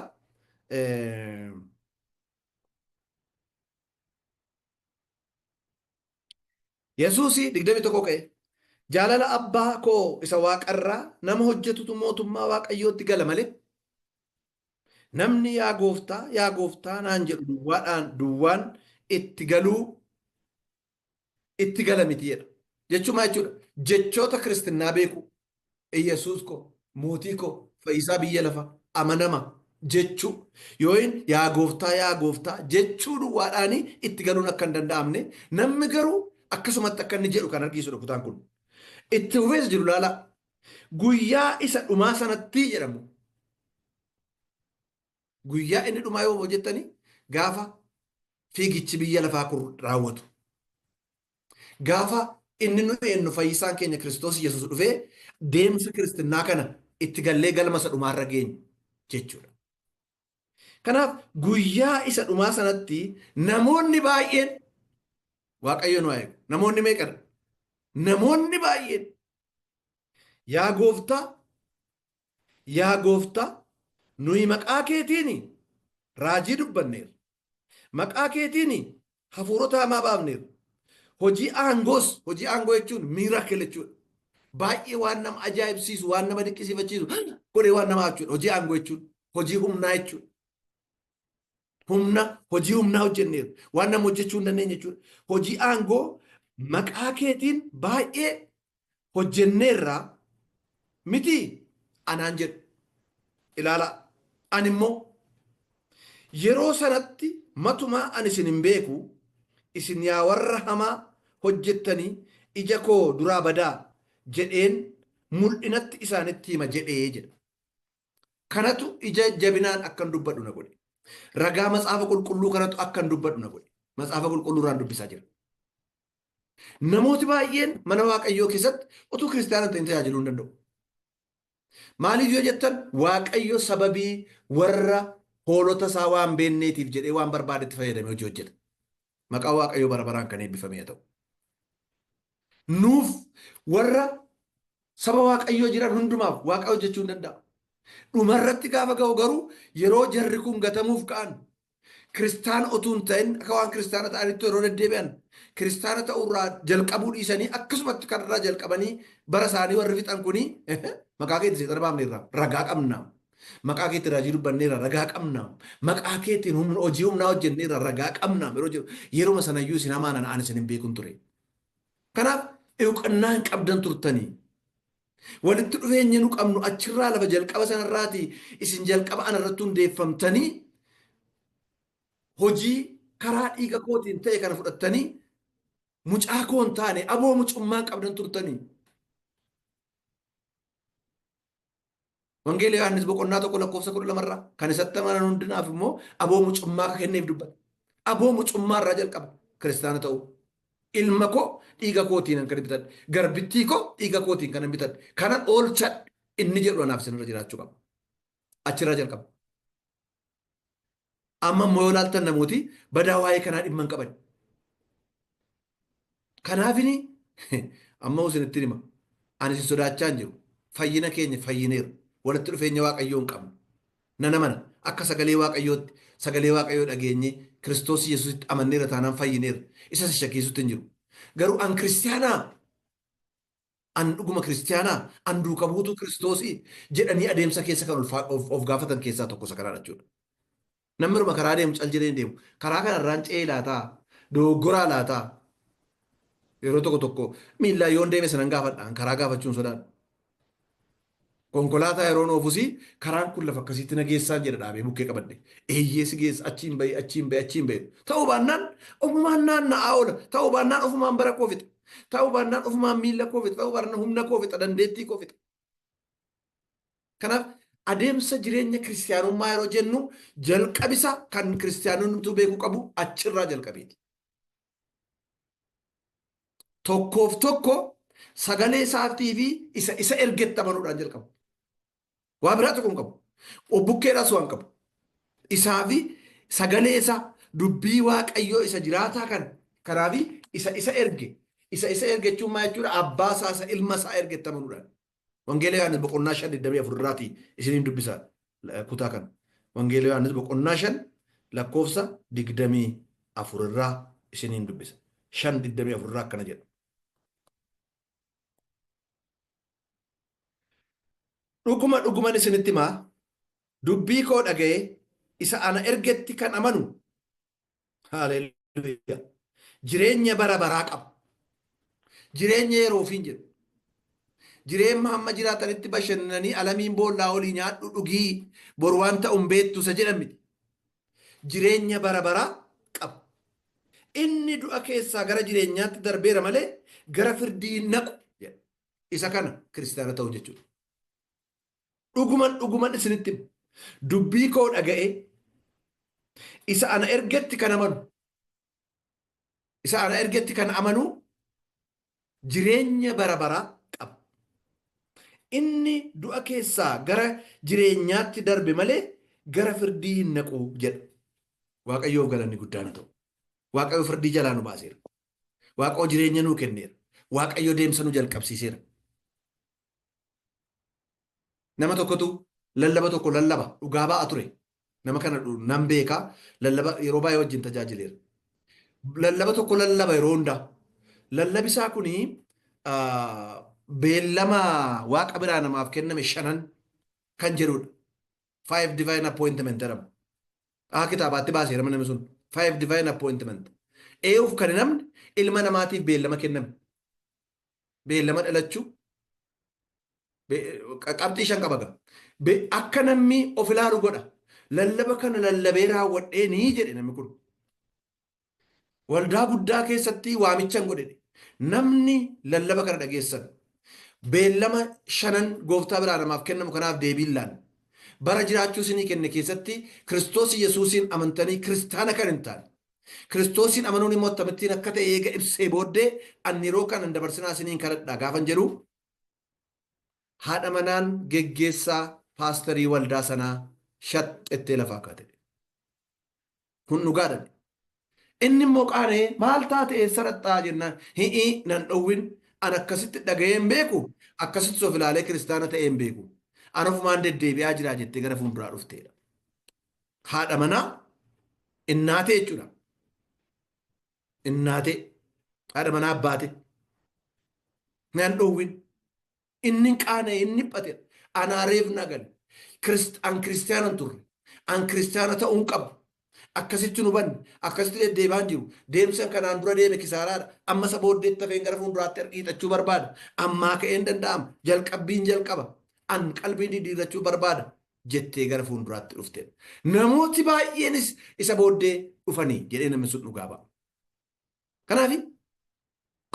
Yesuusii 21 ka'e. Jaalala abbaa koo isa waaqarraa nama hojjetutu mootummaa waaqayyootti gala malee namni yaa gooftaa naan jedhu duwwaan itti gala miti jedha. Jechuun maal jechuudha? Jechoota kiristinnaa beeku. Yesuus koo, mootii koo, fayyisaa biyya lafa, amanama jechuu. Yooyin yaa gooftaa jechuu duwwaadhaan itti galuun akka hin danda'amne namni garuu akkasumatti akka inni jedhu kan argisiisudha kutaan kun. Itti hufees jiru laala. Guyyaa isa dhumaa sanatti jedhamu. Guyyaa inni dhumaa yoo hojjettani gaafa fiigichi biyya lafaa kun raawwatu. Gaafa inni nu eenyu fayyisaan keenya Kiristoos Yesuus dhufee deemsa kiristinnaa kana itti gallee galma isa dhumaarra geenyu jechuudha. Kanaaf guyyaa isa dhumaa sanatti namoonni baay'een Waaqayyo nu eegu. Namoonni meeqadha? Namoonni baay'een yaa gooftaa nuyi maqaa keetiin raajii dubbanneerra. Maqaa keetiin hafuurota hamaa baafneerra. Hojii aangoo jechuun miiraakil jechuudha. Baay'ee waan nama ajaa'ibsiisu, waan nama dinqisiifachiisu, godhee waan nama jechuudha. Hojii aangoo jechuun hojii humnaa jechuudha. Hojii humnaa hojjenneerra. Waan nama hojjechuu hin dandeenye jechuudha. Hojii aangoo maqaa keetiin baay'ee hojjenneerra miti anaan jedhu. Ilaala. Ani immoo yeroo sanatti matumaa ani isin hin beeku. Isin yaa warra hamaa hojjettanii ija koo duraa badaa jedheen mul'inatti isaanitti hima jedhee jedha. Kanatu ija jabinaan akkan dubbadhu na godhe. Ragaa matsaafa qulqulluu kanatu akkan dubbadhu na godhe. Matsaafa qulqulluuraan dubbisaa jira. Namooti baay'een mana Waaqayyoo keessatti utuu kiristaana ta'in tajaajiluu hin danda'u. Maaliif yoo jettan Waaqayyo sababii warra hoolota isaa waan beekneetiif jedhee waan barbaadetti fayyadamee hojii hojjeta. Maqaa Waaqayyoo bara baraan kan eebbifamee ta'u. Nuuf warra saba Waaqayyoo jiran hundumaaf Waaqa hojjechuu hin danda'a. Dhumarratti gaafa ga'u garuu yeroo jarri kun gatamuuf ka'an kiristaana otuu hin ta'in akka waan kiristaana ta'anitti yeroo deddeebi'an kiristaana ta'urraa jalqabuu dhiisanii akkasumatti kanarraa jalqabanii bara isaanii warri fixan kunii maqaa keetti seexana baafneerra ragaa qabna. Maqaa keetti raajii dubbanneerra ragaa qabna. Maqaa keetiin hojii humnaa hojjenneerra ragaa qabna. Yeroo sanayyuu isin amaanan aan isin hin beekun ture. Kanaaf eeguqannaa hin qabdan turtanii. Walitti dhufeenya nu qabnu achirraa lafa jalqaba sanarraati isin jalqaba anarratti hundeeffamtanii hojii karaa dhiiga kootiin ta'e kana fudhattanii mucaa koo hin taane aboo mucummaa qabdan turtanii. Wangeela Yohaannis boqonnaa 1:12 kan isatti amanan hundumaaf immoo aboo mucummaa kenneef dubbata. Aboo mucummaa irraa jalqaba kiristaana ta'u. Ilma koo dhiiga kootiin kan bitadhe. Garbittii koo dhiiga kootiin kan bitadhe. Kana oolchadhe inni jedhu anaaf isinirra jiraachuu qaba. Achirraa jalqaba. Amma immoo yoo ilaaltan namooti badaa waa'ee kanaa dhimma hin qaban. Kanaafini amma isinitti hima. Ani isin sodaachaa hin jiru. Fayyina keenya fayyineera. Walitti dhufeenya Waaqayyoo hin qabnu. Nana mana akka sagalee Waaqayyoo dhageenye Kiristoos Yesuusitti amanneera taanaan fayyineera. Isa shakkiisutti hin jiru. Garuu an kiristiyaanaa, an dhuguma kiristiyaanaa, an duuka buutuu Kiristoosii jedhanii adeemsa keessa kan of gaafatan keessaa tokko isa kanaa jechuudha. Namni dhuma karaa deemu cal jedhee deemu. Karaa kanarraan ce'ee laataa, dogoggoraa laataa. Yeroo tokko miillaan yoon deeme sanan gaafadhaan karaa gaafachuun sodaadha. Konkolaataa yeroo oofusii karaan kun lafa akkasiitti na geessaan jedha dhaabee bukkee qabadde. Eeyyeesi geessa achiin bahe. Ta'uu baannaan ofumaan naanna'aa oola. Ta'uu baannaan ofumaan bara koo fixa. Ta'uu baannaan ofumaan miila koo fixa. Ta'uu baannaan humna koo fixa. Dandeettii koo fixa. Kanaaf adeemsa jireenya kiristiyaanummaa yeroo jennu jalqabisa kan kiristiyaanumtu beekuu qabu achirraa jalqabeeti. Tokkoof tokko Sagalee isaatii fi isa ergetti amanuudhaan jalqabu. Waa biraatu kun qabu. Obbukkeedhaas waan qabu. Isaa fi sagalee isaa dubbii waaqayyoo isa jiraataa kan kanaa fi isa erge. Isa erge jechuun maal jechuudha? Abbaa isaa isa ilma isaa ergetti amanuudhaan. Wangeela Yohaannis boqonnaa 5:24 irraati isiniin dubbisa kutaa kana. Wangeela Yohaannis boqonnaa 5 lakkoofsa 24 irraa isiniin dubbisa. 5:24 irraa akkana jedha. Dhuguman isinitti himaa dubbii koo dhaga'ee isa ana ergetti kan amanu haleluuyaa jireenya bara baraa qaba. Jireenya yeroo ofiin jedhu. Jireenya hamma jiraatanitti bashannananii alamiin boollaa olii nyaadhu dhugii bor waan ta'uun beektu isa jedhan miti. Jireenya bara baraa qaba. Inni du'a keessaa gara jireenyaatti darbeera malee gara firdii naqu. Isa kana kiristaana ta'u jechuudha. Dhuguman isinitti dubbii koo dhaga'ee isa ana ergetti kan amanu. Isa ana ergetti kan amanu jireenya bara baraa qaba. Inni du'a keessaa gara jireenyaatti darbe malee gara firdii hin naqu jedha. Waaqayyoof galanni guddaan ta'u. Waaqayyo firdii jalaa nu baaseera. Waaqayyo jireenya nuu kenneera. Waaqayyo deemsa nu jalqabsiiseera. Nama tokkotu lallaba tokko lallaba dhugaa ba'a ture. Nama kana nan beekaa lallaba yeroo baay'ee wajjin tajaajileera. Lallaba tokko lallaba yeroo hundaa. Lallabisaa kuni beellama waaqa biraa namaaf kenname 5 kan jedhudha. 5 divine appointment jedhama. Kitaabaatti baaseera namni sun. 5 divine appointment. Eeyyuuf kan namni ilma namaatiif beellama kenname. Beellama dhalachuu. Qabxii 5 qabaga. Akka namni of ilaalu godha. Lallaba kana lallabee raawwadhee ni jedhe namni kun. Waldaa guddaa keessatti waamichan godhe. Namni lallaba kana dhageessan. Beellama 5 gooftaa biraa namaaf kennamu kanaaf deebiin laan. Bara jiraachuu isinii kenne keessatti Kiristoos Yesuusiin amantanii kiristaana kan hin taane. Kiristoosiin amanuun immoo akkamittiin akka ta'e eega ibsee booddee ani yeroo kana dabarsinaa isiniin kadhadhaa gaafan jedhu haadha manaan geggeessaa paastarii waldaa sanaa shaxxettee lafaa kaate. Kun dhugaadha. Inni immoo qaanee maal taate eessarrattaa jennaan hi'ii nan dhowwin an akkasitti dhaga'een beeku akkasitti of ilaalee kiristaana ta'een beeku. An ofumaan deddeebi'aa jiraa jettee gara fuulduraa dhufteedha. Haadha manaa innaatee jechuudha. Innaatee haadha manaa abbaate nan dhowwin inni qaanee inni dhiphate anaareef nagal an kiristaanan turre an kiristaana ta'uun qabu akkasitti nu banne akkasitti deddeebaan jiru deemsan kanaan dura deeme kisaaraadha amma isa booddeetti hafeen gara fuulduraatti argiixachuu barbaada ammaa ka'een danda'ama jalqabbiin jalqaba an qalbii diddiirrachuu barbaada jettee gara fuulduraatti dhufte namooti baay'eenis isa booddee dhufanii jedhee namni sun dhugaa ba'a. Kanaaf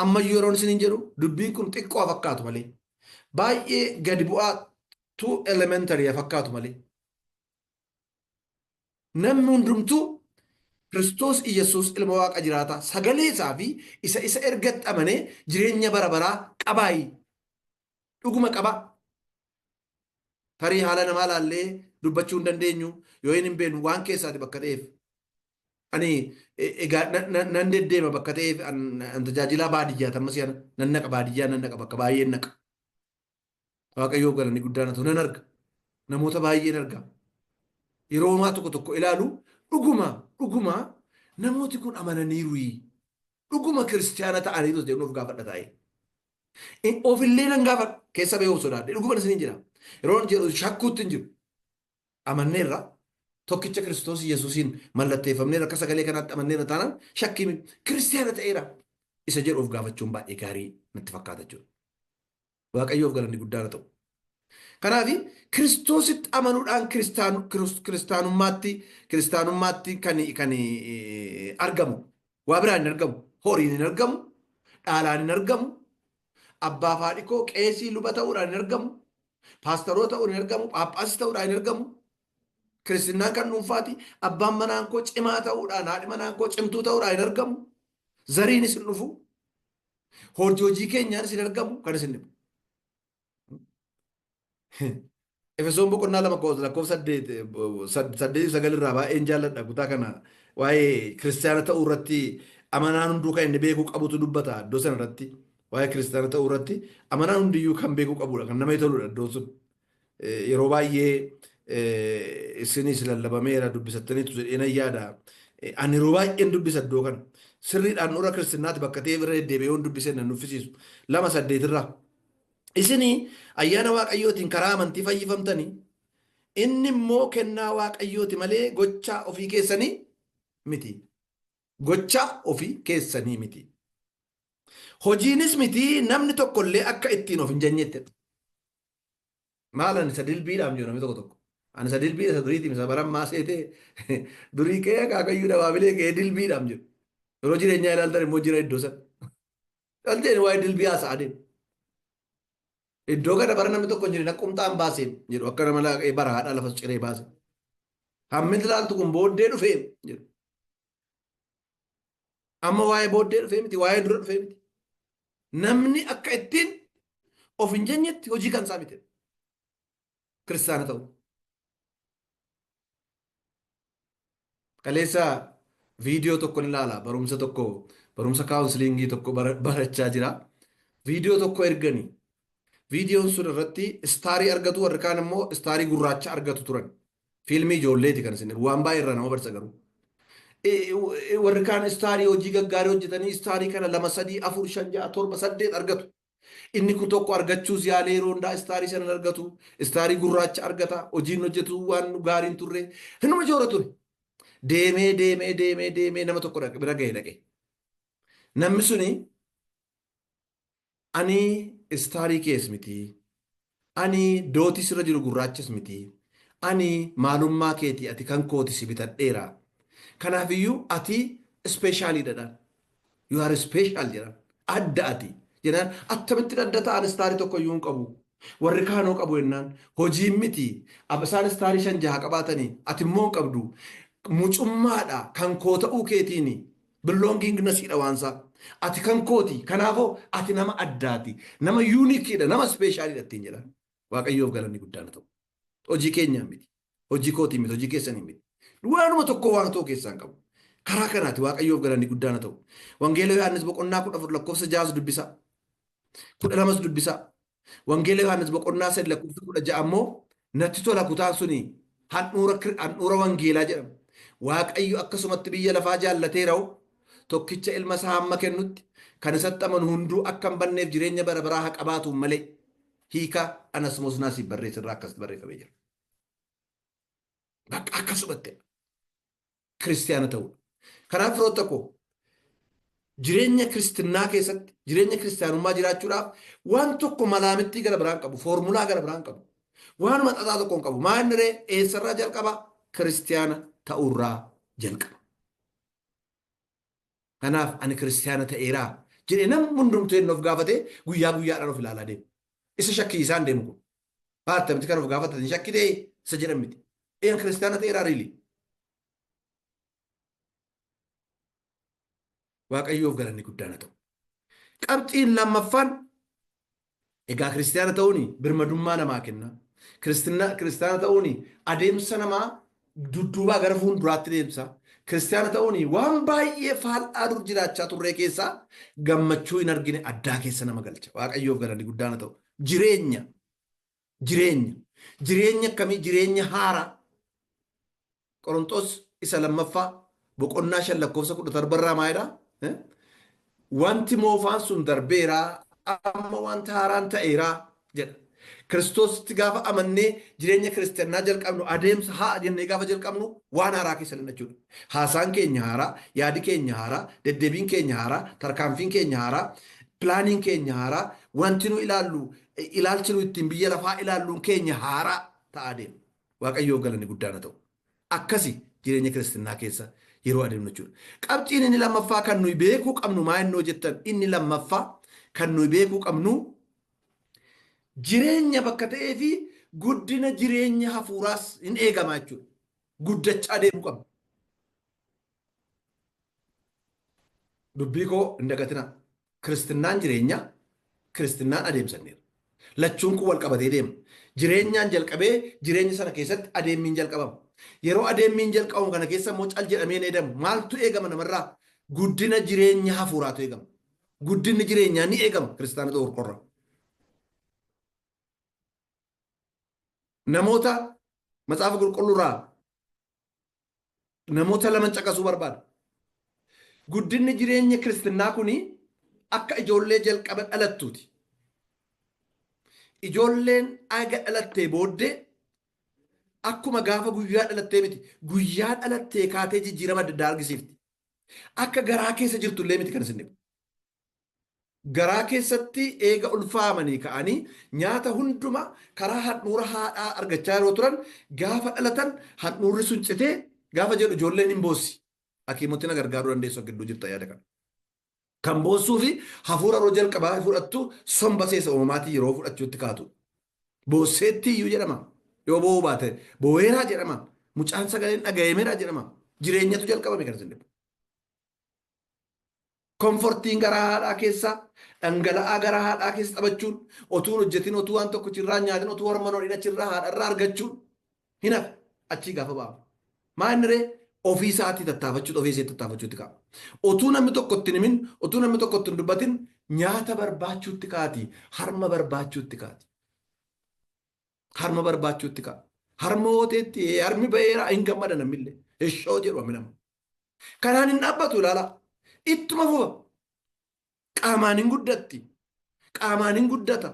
ammayyuu yeroon isiniin jedhu dubbiin kun xiqqoo fakkaatu malee baay'ee gadi bu'aa too elementary fakkaatu malee namni hundumtuu Kiristoos Iyesuus ilma waaqa jiraataa sagalee isaa fi isa ergatti amanee jireenya bara baraa qabaayi dhuguma qaba. Tarii haala namaa laallee dubbachuu hin dandeenyu yoo hin beeknu waan keessaati bakka ta'eef ani egaa nan deddeema bakka ta'eef an tajaajilaa baadiyyaa tammas nan naqa baadiyyaa nan naqa bakka baay'een naqa. Waaqayyoo galanni guddaan ta'u nan arga namoota baay'een arga yeroo homaa tokko ilaalu dhuguma namooti kun amananiiru dhuguma kiristaana ta'aniiru jedhuuf gaafadha taa'ee. Ofillee nan gaafa keessa ba'ee of sodaadhe dhuguma isiniin jira yeroo jedhu shakkuutti hin jiru amanneerra tokkicha Kiristoos Yesuusiin mallatteeffamneerra akka sagalee kanaatti amanneerra taanaan shakkii kiristaana ta'eera isa jedhuuf gaafachuun baay'ee gaarii natti fakkaata jechuudha. Waaqayyoof galanni guddaan ta'u. Kanaaf Kiristoositti amanuudhaan kiristaanummaatti kan argamu waa biraan hin argamu horiin hin argamu dhaalaan hin argamu abbaa faadhikoo qeesii luba ta'uudhaan hin argamu paastaroo ta'uun hin argamu phaaphaasii ta'uudhaan hin argamu kiristinaan kan dhuunfaati abbaan manaan koo cimaa ta'uudhaan haadhi manaan koo cimtuu ta'uudhaan hin argamu zariinis hin dhufu hojii keenyaan isin argamu kan isin dhibu. Efesoon boqonnaa lama lakkoofsa saddeet sagal irraa baay'een jaalladha kutaa kana waa'ee kiristaana ta'uu irratti amanaan hunduu kan inni beekuu qabutu dubbata iddoo sana irratti waa'ee kiristaana ta'uu irratti amanaan hundiyyuu kan beekuu qabudha kan namatti toludha iddoo sun yeroo baay'ee isinis lallabameera dubbisattaniitu jedheen yaada ani yeroo baay'een dubbisa iddoo kana sirriidhaan nurra kiristaanaatti bakka ta'e irra deddeebi'ee dubbisee nan nuffisiisu 2:8 irraa. Isinii ayyaana waaqayyootiin karaa amantii fayyifamtanii inni immoo kennaa waaqayyooti malee gochaa ofii keessanii miti. Gochaa ofii keessanii miti. Hojiinis miti namni tokkollee akka ittiin of hin jajnetti. Maal ani isa dilbiidhaam jiru namni tokko tokko. Ani isa dilbiidha isa duriitiin isa baran maaseetee durii kee akaakayyuu dabaabilee kee dilbiidhaam jiru. Yeroo jireenyaa ilaaltan immoo jira iddoo sana. Dhalteen waa'ee dilbii haasa'aa deemu. Iddoo kana bara namni tokko jiru naqumtaan baasee jedhu akka nama bara haadha lafa ciree baase. Hammi ilaaltu kun booddee dhufee jedhu. Amma waa'ee booddee dhufee miti waa'ee dura dhufee miti. Namni akka ittiin of hin jajnetti hojii kan isaa miti. Kiristaana ta'u. Kaleessa viidiyoo tokko ni ilaala barumsa tokko barumsa kaawunsiliingii tokko barachaa jira. Viidiyoo tokko erganii. Viidiyoon sun irratti istaarii argatu warri kaan immoo istaarii gurraacha argatu turan. Fiilmii ijoolleeti kan isin waan baay'ee irraa nama barsa garuu. Warri kaan istaarii hojii gaggaarii hojjetanii istaarii kana 2 3 4 5 6 7 8 argatu. Inni kun tokko argachuus yaalee yeroo hundaa istaarii sana argatu. Istaarii gurraacha argata. Hojiin hojjetu waan gaariin turre. Hinuma joora ture. Deemee nama tokko bira gahee dhaqe. Namni suni ani istaarii kees miti. Ani dootii sirra jiru gurraachis miti. Ani maalummaa keetii ati kan kooti si bitadheera. Kanaafiyyuu ati ispeeshaaliidha. You are special jedhan. Adda ati. Jedhan attamitti adda ta'an istaarii tokko iyyuu hin qabu. Warri kaanoo qabu jennaan hojiin miti. Isaan istaarii 5 6 qabaatanii ati immoo hin qabdu. Mucummaadha kan koo ta'uu keetiini. Belonging nasiidha waansaa. Ati kan kooti. Kanaafuu ati nama addaati. Nama yuunikiidha. Nama ispeeshaaliidha ittiin jedhan. Waaqayyoof galanni guddaan ta'u. Hojii keenyaan miti. Hojii kootii miti. Hojii keessanii miti. Waanuma tokko waan ta'u keessaan qabu. Karaa kanaati waaqayyoof galanni guddaan ta'u. Wangeela Yohaannis boqonnaa 14 lakkoofsa 6 dubbisa. 12 dubbisa. Wangeela Yohaannis boqonnaa 3 lakkoofsa 16 ammoo natti tola kutaan suni handhuura wangeelaa jedhama. Waaqayyo akkasumatti biyya lafaa jaallateera'u tokkicha ilma isaa hamma kennutti kan isatti amanu hunduu akka hin banneef jireenya bara baraa haa qabaatuun malee hiika anas mosnaasiif barreessirraa akkas barreeffamee jira. Bakka akkasumatti kiristiyaana ta'udha. Kanaaf firoo tokko jireenya kiristinnaa keessatti jireenya kiristiyaanummaa jiraachuudhaaf waan tokko malaamittii gara biraan qabu foormulaa gara biraan qabu waanuma xaxaa tokko hin qabu maanni ree eessarraa jalqaba kiristiyaana ta'urraa jalqaba. Kanaaf ani kiristiyaana ta'eeraa jedhee namni hundumtuu inni of gaafatee guyyaa guyyaadhaan of ilaalaa deemu. Isa shakkii isaan deemu kun. Baattamti kan of gaafatanii shakkii ta'e isa jedhan miti. Een kiristiyaana ta'eeraa riili. Waaqayyoof galanni guddaan ta'u. Qabxiin lammaffaan egaa kiristiyaana ta'uun birmadummaa namaa kenna. Kiristiyaana ta'uun adeemsa namaa dudduubaa gara fuulduraatti deemsa. Kiristiyaana ta'uun waan baay'ee faal'aa dur jiraachaa turre keessaa gammachuu hin argine addaa keessa nama galcha. Waaqayyoof galanni guddaan ta'u. Jireenya akkamii jireenya haaraa. Qorontos isa lammaffaa boqonnaa 5 lakkoofsa 17 irraa maalidha? Wanti moofaan sun darbeeraa amma wanta haaraan ta'eeraa jedha. Kiristoositti gaafa amannee jireenya kiristiyaanaa jalqabnu adeemsa haa jennee gaafa jalqabnu waan haaraa keessa jechuudha. Haasaan keenya haaraa, yaadi keenya haaraa, deddeebiin keenya haaraa, tarkaanfiin keenya haaraa, pilaaniin keenya haaraa, wanti nu ilaallu ilaalchi nu ittiin biyya lafaa ilaalluun keenya haaraa ta'aa deema. Waaqayyoof galanni guddaan ta'u. Akkasi jireenya kiristinnaa keessa yeroo adeemnu jechuudha. Qabxiin inni lammaffaa kan nuyi beekuu qabnu maa innoo jettan inni lammaffaa kan nuyi beekuu qabnu jireenya bakka ta'ee fi guddina jireenya hafuuraas hin eegamaa jechuudha. Guddachaa deemuu qabna. Dubbii koo hin dagatinaa. Kiristinnaan jireenya, kiristinnaan adeemsanneera. Lachuun kun wal qabatee deema. Jireenyaan jalqabee jireenya sana keessatti adeemmiin jalqabama. Yeroo adeemmiin jalqabamu kana keessa immoo cal jedhamee hin eedamu. Maaltu eegama namarraa? Guddina jireenya hafuuraatu eegama. Guddinni jireenyaa ni eegama kiristaanota qorqorra. Namoota Macaafa Qulqulluurraa namoota lama caqasuu barbaada. Guddinni jireenya kiristinnaa kuni akka ijoollee jalqaba dhalattuuti. Ijoolleen aga dhalattee booddee akkuma gaafa guyyaa dhalattee miti. Guyyaa dhalattee kaatee jijjiirama adda addaa argisiifti. Akka garaa keessa jirtullee miti kan isin dhibu. Garaa keessatti eega ulfaamanii ka'anii nyaata hunduma karaa handhuura haadhaa argachaa yeroo turan gaafa dhalatan handhuurri sun citee gaafa jedhu ijoolleen hin boossi. Hakiimotni na gargaaruu dandeessu gidduu jirta yaada kana. Kan boossuu fi hafuura yeroo jalqabaa fudhattu somba seesa uumamaatii yeroo fudhachuutti kaatu. Boosseetti iyyuu jedhama. Yoo boo'uu baate boo'eeraa jedhama. Mucaan sagaleen dhagayemeeraa jedhama. Jireenyatu jalqabame kan isin dhibu. Komfortiin garaa haadhaa keessaa dhangala'aa garaa haadhaa keessa taphachuun otuu hojjetin otuu waan tokko cirraa nyaatin otuu hormoon hodhina cirraa haadharraa argachuun hin hafe achii gaafa ba'amu. Maanni ree ofii isaatii tattaafachuutu ofii isaatii tattaafachuutti ka'a. Otuu namni tokko ittiin himin otuu namni tokko ittiin dubbatin nyaata barbaachuutti kaati harma barbaachuutti kaati. Harma barbaachuutti ka'a. Harma hooteetti harmi ba'eera hin gammada namillee ishoo jedhu aminama. Kanaan hin dhaabbatu ilaalaa. Ittuma fufa. Qaamaan hin guddatti. Qaamaan hin guddata.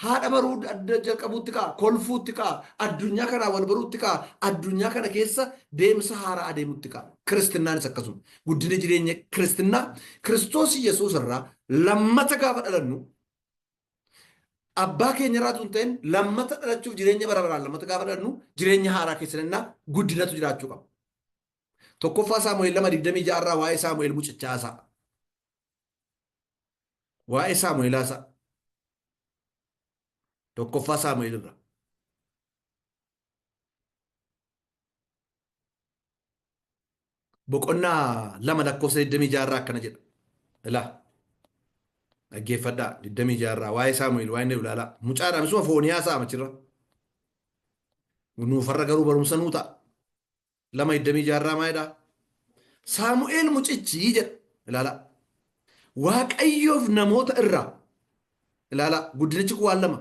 Haadha baruu adda jalqabuutti ka'a. Kolfuutti ka'a. Addunyaa kanaa wal baruutti ka'a. Addunyaa kana keessa deemsa haaraa adeemutti ka'a. Kiristinnaanis akkasuma. Guddina jireenya kiristinnaa Kiristoos Yesuus irraa lammata gaafa dhalannu abbaa keenya irraatu hin ta'in lammata dhalachuuf jireenya bara baraan lammata gaafa dhalannu jireenya haaraa keessatti guddinatu jiraachuu qaba. Tokkoffaa Saamu'eel 2:26 irraa waa'ee Saamu'eel mucichaa isaa. Waa'ee Saamu'eel isaa. Tokkoffaa Saamu'eel irraa. Boqonnaa 2:26 irraa akkana jedha. Ilaa. Dhaggeeffadhaa 26 irraa waa'ee Saamu'eel waa'ee inni ilaalaa. Mucaadhaan isuma foonii haasa'a machirra. Nuufarra garuu barumsa nuu ta'a. 2:26 irraa maalidha? Saamu'eel mucichi jedha. Ilaalaa. Waaqayyoof namoota irraa. Ilaalaa. Guddinichi kun waan lama.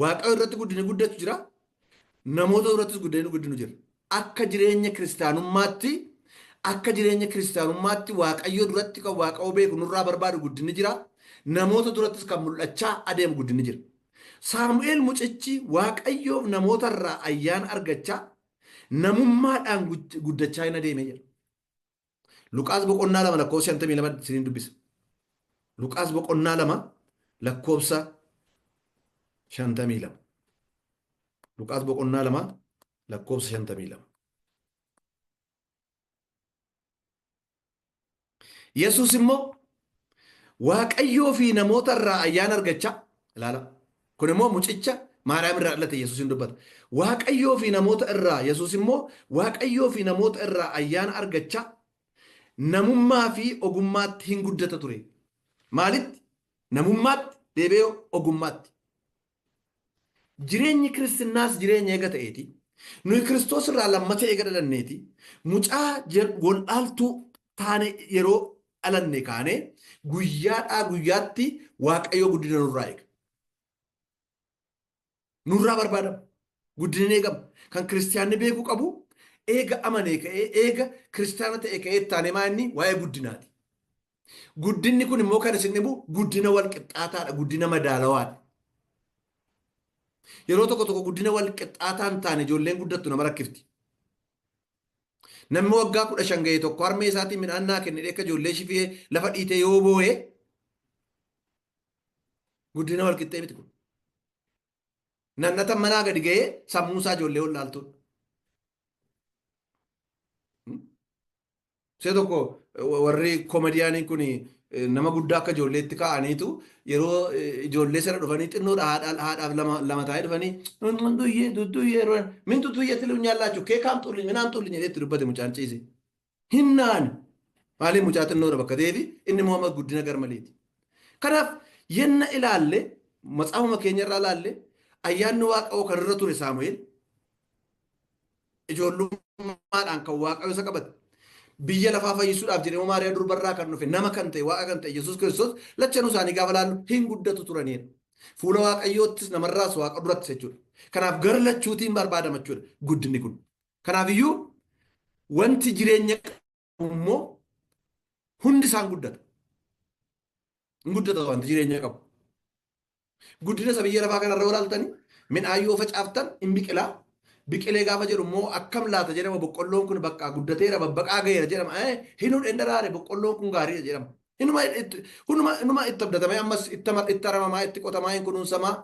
Waaqayyo irratti guddina guddatu jira. Namoota irrattis guddinu jira. Akka jireenya kiristaanummaatti waaqayyo duratti kan waaqayyo beeku nurraa barbaadu guddinni jira. Namoota durattis kan mul'achaa adeemu guddinni jira. Saamu'eel mucichi waaqayyoof namoota irraa ayyaana argachaa namummaadhaan guddachaa hin adeemee jira. Luqaas boqonnaa 2 lakkoofsa 52 isiniin dubbisa. Luqaas boqonnaa 2 lakkoofsa 52. Luqaas boqonnaa 2 lakkoofsa 52. Yesuus immoo waaqayyoo fi namoota irraa ayyaana argachaa ilaala. Kun immoo mucicha Maariyaam irraa dhalate Yesuusin dubbata. Waaqayyoo fi namoota irraa Yesuus immoo waaqayyoo fi namoota irraa ayyaana argachaa namummaa fi ogummaatti hin guddata ture. Maalitti? Namummaatti deebi'ee ogummaatti. Jireenyi kiristiinaas jireenya eega ta'eeti. Nuyi Kiristoos irraa lammata eega dhalanneeti. Mucaa gol'aaltuu taane yeroo dhalanne kaane guyyaadhaa guyyaatti waaqayyoo guddina nurraa eega. Nurraa barbaadama. Guddina eegama. Kan kiristiyaanni beekuu qabu eega amanee ka'ee eega kiristaana ta'e ka'ee taane maanni waa'ee guddinaati. Guddinni kun immoo kan isin dhibu guddina wal qixxaataadha. Guddina madaalawaadha. Yeroo tokko guddina wal qixxaataan taane ijoolleen guddattu nama rakkifti. Namni waggaa 15 ga'e tokko harmee isaatiin midhaan naa kennee akka ijoollee shifee lafa dhiitee yoo boo'ee guddina wal qixxee miti kun. Nannata manaa gadi ga'ee sammuu isaa ijoollee ol laaltuudha. See tokko warri koomediyaanii kun nama guddaa akka ijoolleetti kaa'aniitu yeroo ijoollee sana dhufanii xinnoodha haadhaaf lama taa'ee dhufanii min tutuyyee tiluun nyaallachuu kee kaam xulli minaan xulli jedheetti dubbate mucaan ciise. Hinnaan maaliif mucaa xinnoodha bakka ta'eefi inni Muhammad guddina garmaleeti. Kanaaf yenna ilaalle matsaafuma keenya irraa ilaalle ayyaanni Waaqayyoo kan irra ture Saamu'eel ijoollummaadhaan kan Waaqayyo isa qabate. Biyya lafaa fayyisuudhaaf jedhee Maariyaa durbarraa kan dhufe nama kan ta'e Waaqa kan ta'e Yesuus Kiristoos lachanuu isaanii gaafa laallu hin guddatu turanidha. Fuula Waaqayyoottis namarraas Waaqa duratti jechuudha. Kanaaf gara lachuutiin barbaadama jechuudha guddinni kun. Kanaaf iyyuu wanti jireenya qabu immoo hundi isaan guddata. Hin guddata wanti jireenya qabu. Guddina isa biyya lafaa kanarra walaaltanii midhaan yoo facaaftan hin biqilaa. Biqilee gaafa jedhu immoo akkam laata jedhama boqqolloon kun bakka guddateera babbaqaa ga'eera jedhama. Hinuu dhendaraare boqqolloon kun gaariidha jedhama. Inuma itti abdatamee ammas itti aramamaa itti qotamaa hin kunuunsamaa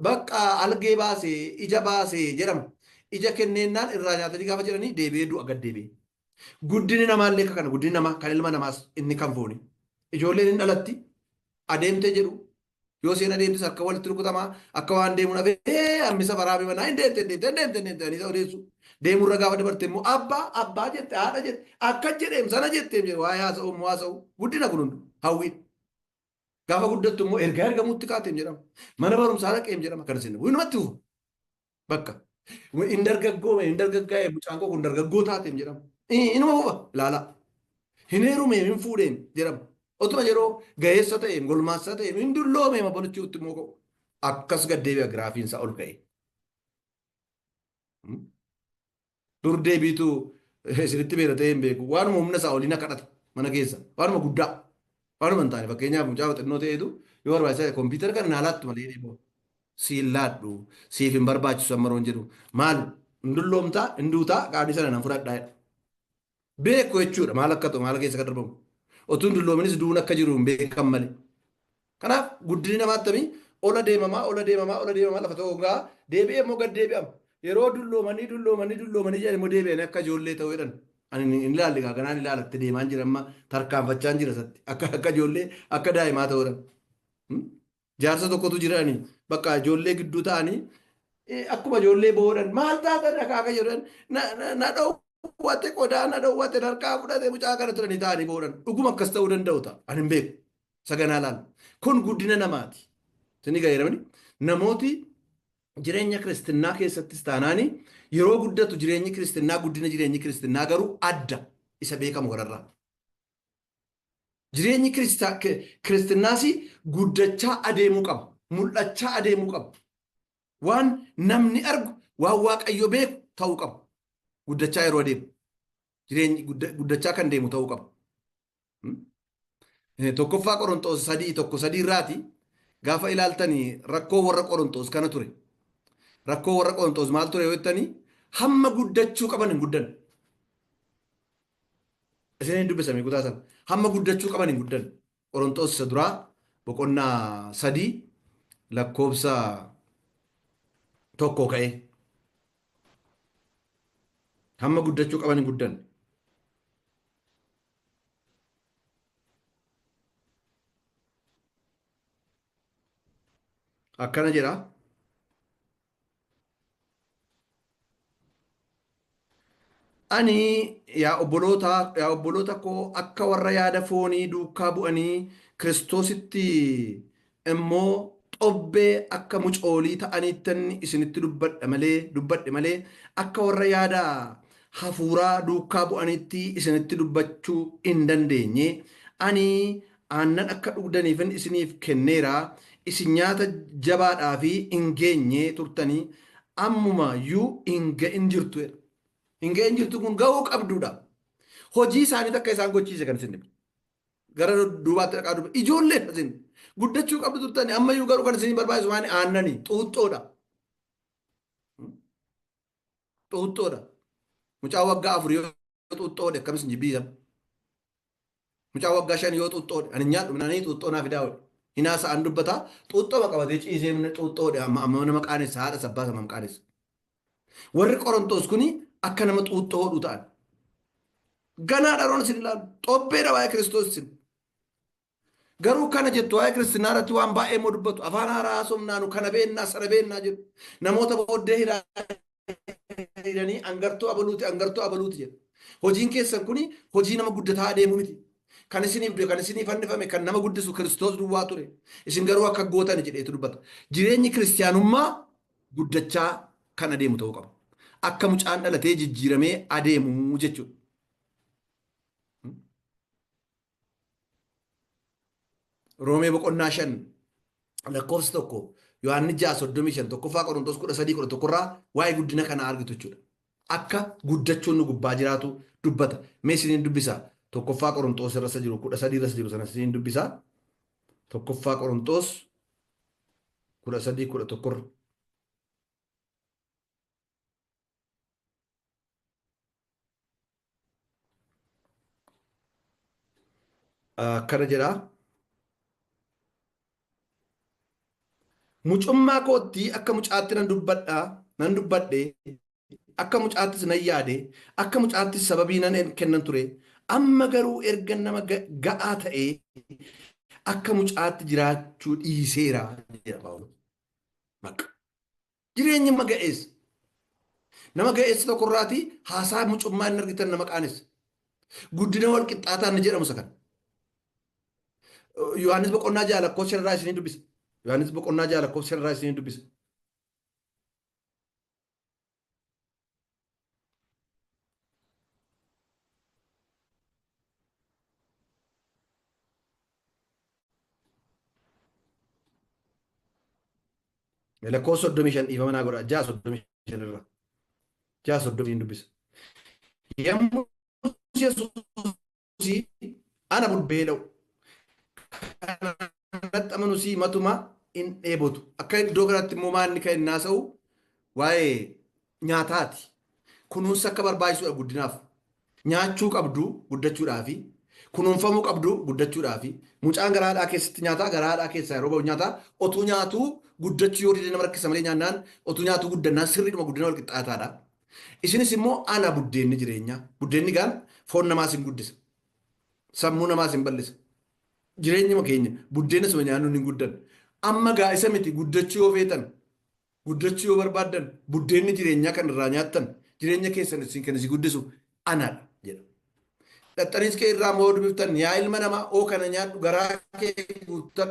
bakka algee baasee ija baasee jedhama. Ija kenneennaan irraa nyaatanii gaafa jedhanii deebi'ee du'a gad deebi'e. Guddinni namaallee akka kana guddinni namaa kan ilma namaas inni kan fooni. Ijoolleen hin dhalatti adeemtee jedhu yoo seen adeemtis akka walitti rukutamaa akka waan deemu nafee hammisa baraame manaa hin deemte odeessu. Deemurra gaafa dabarte immoo abbaa jette haadha jette akka jedheem sana jetteem jedhe waa haasa'u guddina kun hundu hawwii. Gaafa guddattu immoo ergamuutti kaateem jedhama. Mana barumsaa dhaqeem jedhama kan isin winumatti hufa bakka. Hin dargaggaa'e mucaan koo kun dargaggoo taateem jedhama. Inuma huba ilaala. Hin heerumeem hin fuudheem jedhama. Otuma yeroo ga'eessa ta'eem golmaassa ta'eem hin dulloomeem abolichuutti immoo akkas gaddeebi'a giraafiinsa ol ka'e. Dur deebiitu isinitti beera ta'ee hin beeku. Waanuma humna isaa oliin kadhata mana keessa. Waanuma guddaa. Waanuma hin taane fakkeenyaaf mucaa xinnoo ta'eetu yoo barbaachisa kompiitara kana naalaatti malee deemu. Siin laadhu siif hin barbaachisu ammaroon jedhu maal hin dulloomtaa hin duutaa qaadii sana nan fudhadhaa. Beeku jechuudha maal akka ta'u maal keessa kan darbamu. Otuun dulloominis duun akka jiru hin beekan malee. Kanaaf guddinni namaa akkamii ola deemamaa lafa ta'uu gaa deebi'ee immoo gad deebi'ama. Yeroo dulloomanii jedhan immoo deebi'anii akka ijoollee ta'uu jedhan. Ani hin ilaalle gaa kanaan ilaalatte deemaan jira amma tarkaanfachaa jira satti akka ijoollee akka daa'imaa ta'uudhaan. Jaarsa tokkotu jiranii bakka ijoollee gidduu ta'anii akkuma ijoollee boodhan maal taatan akaaka jedhan na dhowwate qodaa na dhowwate harkaa fudhate mucaa kana turanii ta'anii boodhan dhuguma akkas ta'uu danda'u ta'a ani hin beeku saganaa laal kun guddina namaati. Sini gaheeramani namooti jireenya kiristinnaa keessattis taanaanii yeroo guddatu jireenyi kiristinnaa guddina jireenyi kiristinnaa garuu adda isa beekamu gararraa. Jireenyi kiristinnaa guddachaa adeemuu qaba. Mul'achaa adeemuu qaba. Waan namni argu waan Waaqayyo beeku ta'uu qaba. Guddachaa yeroo adeemu. Jireenyi guddachaa kan deemu ta'uu qaba. Tokkoffaa Qorontoos 3:1 irraati gaafa ilaaltanii rakkoo warra Qorontoos kana ture. Rakkoo warra Qorontoos maal ture yoo jettanii hamma guddachuu qaban hin guddan. Isin dubbisame kutaa sana hamma guddachuu qaban hin guddan. Qorontoos isa duraa boqonnaa 3 lakkoofsa 1 ka'e. Hamma guddachuu qaban hin guddan. Akkana jedha. Ani yaa obboloota koo akka warra yaada foonii duukaa bu'anii Kiristoositti immoo xobbee akka mucoolii ta'aniittan isinitti dubbadhe malee akka warra yaada hafuuraa duukaa bu'aniitti isinitti dubbachuu hin dandeenye. Ani aannan akka dhugdaniifin isiniif kenneera. Isin nyaata jabaadhaa fi hin geenye turtanii ammumayyuu hin ga'in jirtu. Hin ga'in jirtu kun ga'uu qabduudha. Hojii isaanii akka isaan gochiise kan isin gara duubaatti dhaqaa dubbe ijoollee isin guddachuu qabdu turtanii ammayyuu garuu kan isin barbaachisu waan aannanii xuuxxoodha. Xuuxxoodha. Mucaa waggaa 4 yoo xuuxxoodhe akkam isin jibbiisan. Mucaa waggaa 5 yoo xuuxxoodhe ani nyaadhu minanii xuuxxoo naaf fidaa oole. Hinaasa an dubbataa xuuxxoo qabatee ciisee xuuxxoodhe amma nama qaanessa haadha sabbaa sama qaanessa. Warri Qorontoos kuni akka nama xuuxxoo hodhu ta'an. Ganaa dharoon isin ilaalu xobbeedha waa'ee Kiristoos isin. Garuu kana jettu waa'ee Kiristinnaa irratti waan baay'ee moo dubbatu afaan haaraa haasofnaanu kana beennaa sana beennaa jedhu namoota booddee hidhanii angartuu abaluuti jedhu. Hojiin keessan kuni hojii nama guddataa adeemu miti. Kan isiniif du'e, kan isinii fannifame, kan nama guddisu Kiristoos duwwaa ture. Isin garuu akka gootan jedheetu dubbata. Jireenyi kiristaanummaa guddachaa kan adeemu ta'uu qaba. Akka mucaan dhalatee jijjiiramee adeemu jechuudha. Roomee boqonnaa 5 lakkoofsa 1 Yohaannis 6:35 tokkoffaa Qorontos 13:11 waa'ee guddina kanaa argitu jechuudha. Akka guddachuun nu gubbaa jiraatu dubbata. Mee isiniin dubbisaa tokkoffaa Qorontos irra jiru 13 irra jiru sana isiniin dubbisaa tokkoffaa Qorontos 13:11 akkana jedhaa. Mucummaa kootti akka mucaatti nan dubbadhe akka mucaattis nan yaade akka mucaattis sababii nan kennan ture amma garuu erga nama ga'aa ta'ee akka mucaatti jiraachuu dhiiseera jedha Phaawulos. Maqa jireenya nama ga'eessa tokkorraati haasaa mucummaa hin argitan nama qaanessa guddina wal qixxaataa ni jedhamu isa kana. Yohaannis boqonnaa 6 lakkoofsa 5 irraa isinii dubbisa. Yohaannis boqonnaa 6 lakkoofsa 5 irraa isinii dubbisa. Lakkoofsa 35 dhiifama naa godha. 6:35 irraa. 6:35 dubbisa. Yommuu Yesuus ana beela'u kanatti amanusii matuma hin dheebotu. Akka iddoo kanatti immoo maalni kan inni haasa'u waa'ee nyaataati. Kunuunsa akka barbaachisuudha guddinaaf. Nyaachuu qabdu guddachuudhaafi. Kunuunfamuu qabdu guddachuudhaafi. Mucaan garaadhaa keessatti nyaataa garaadhaa keessaa yeroo ba'u nyaataa otuu nyaatuu guddachuu yoo dide nama rakkisa malee nyaannaan otuu nyaatuu guddannaan sirriidhuma guddina wal qixxaataadha. Isinis immoo ana buddeenni jireenyaa. Buddeenni gaan foon namaas hin guddisa. Sammuu namaas hin bal'isa. Jireenyuma keenya buddeena suma nyaannuun hin guddan. Amma gaa isa miti guddachuu yoo feetan guddachuu yoo barbaaddan buddeenni jireenyaa kan irraa nyaattan jireenya keessan isin kan isin guddisu anadha jedha. Dhaxxaniis kee irraa moo dubbiftan yaa ilma namaa oo kana nyaadhu garaa kee guuttan.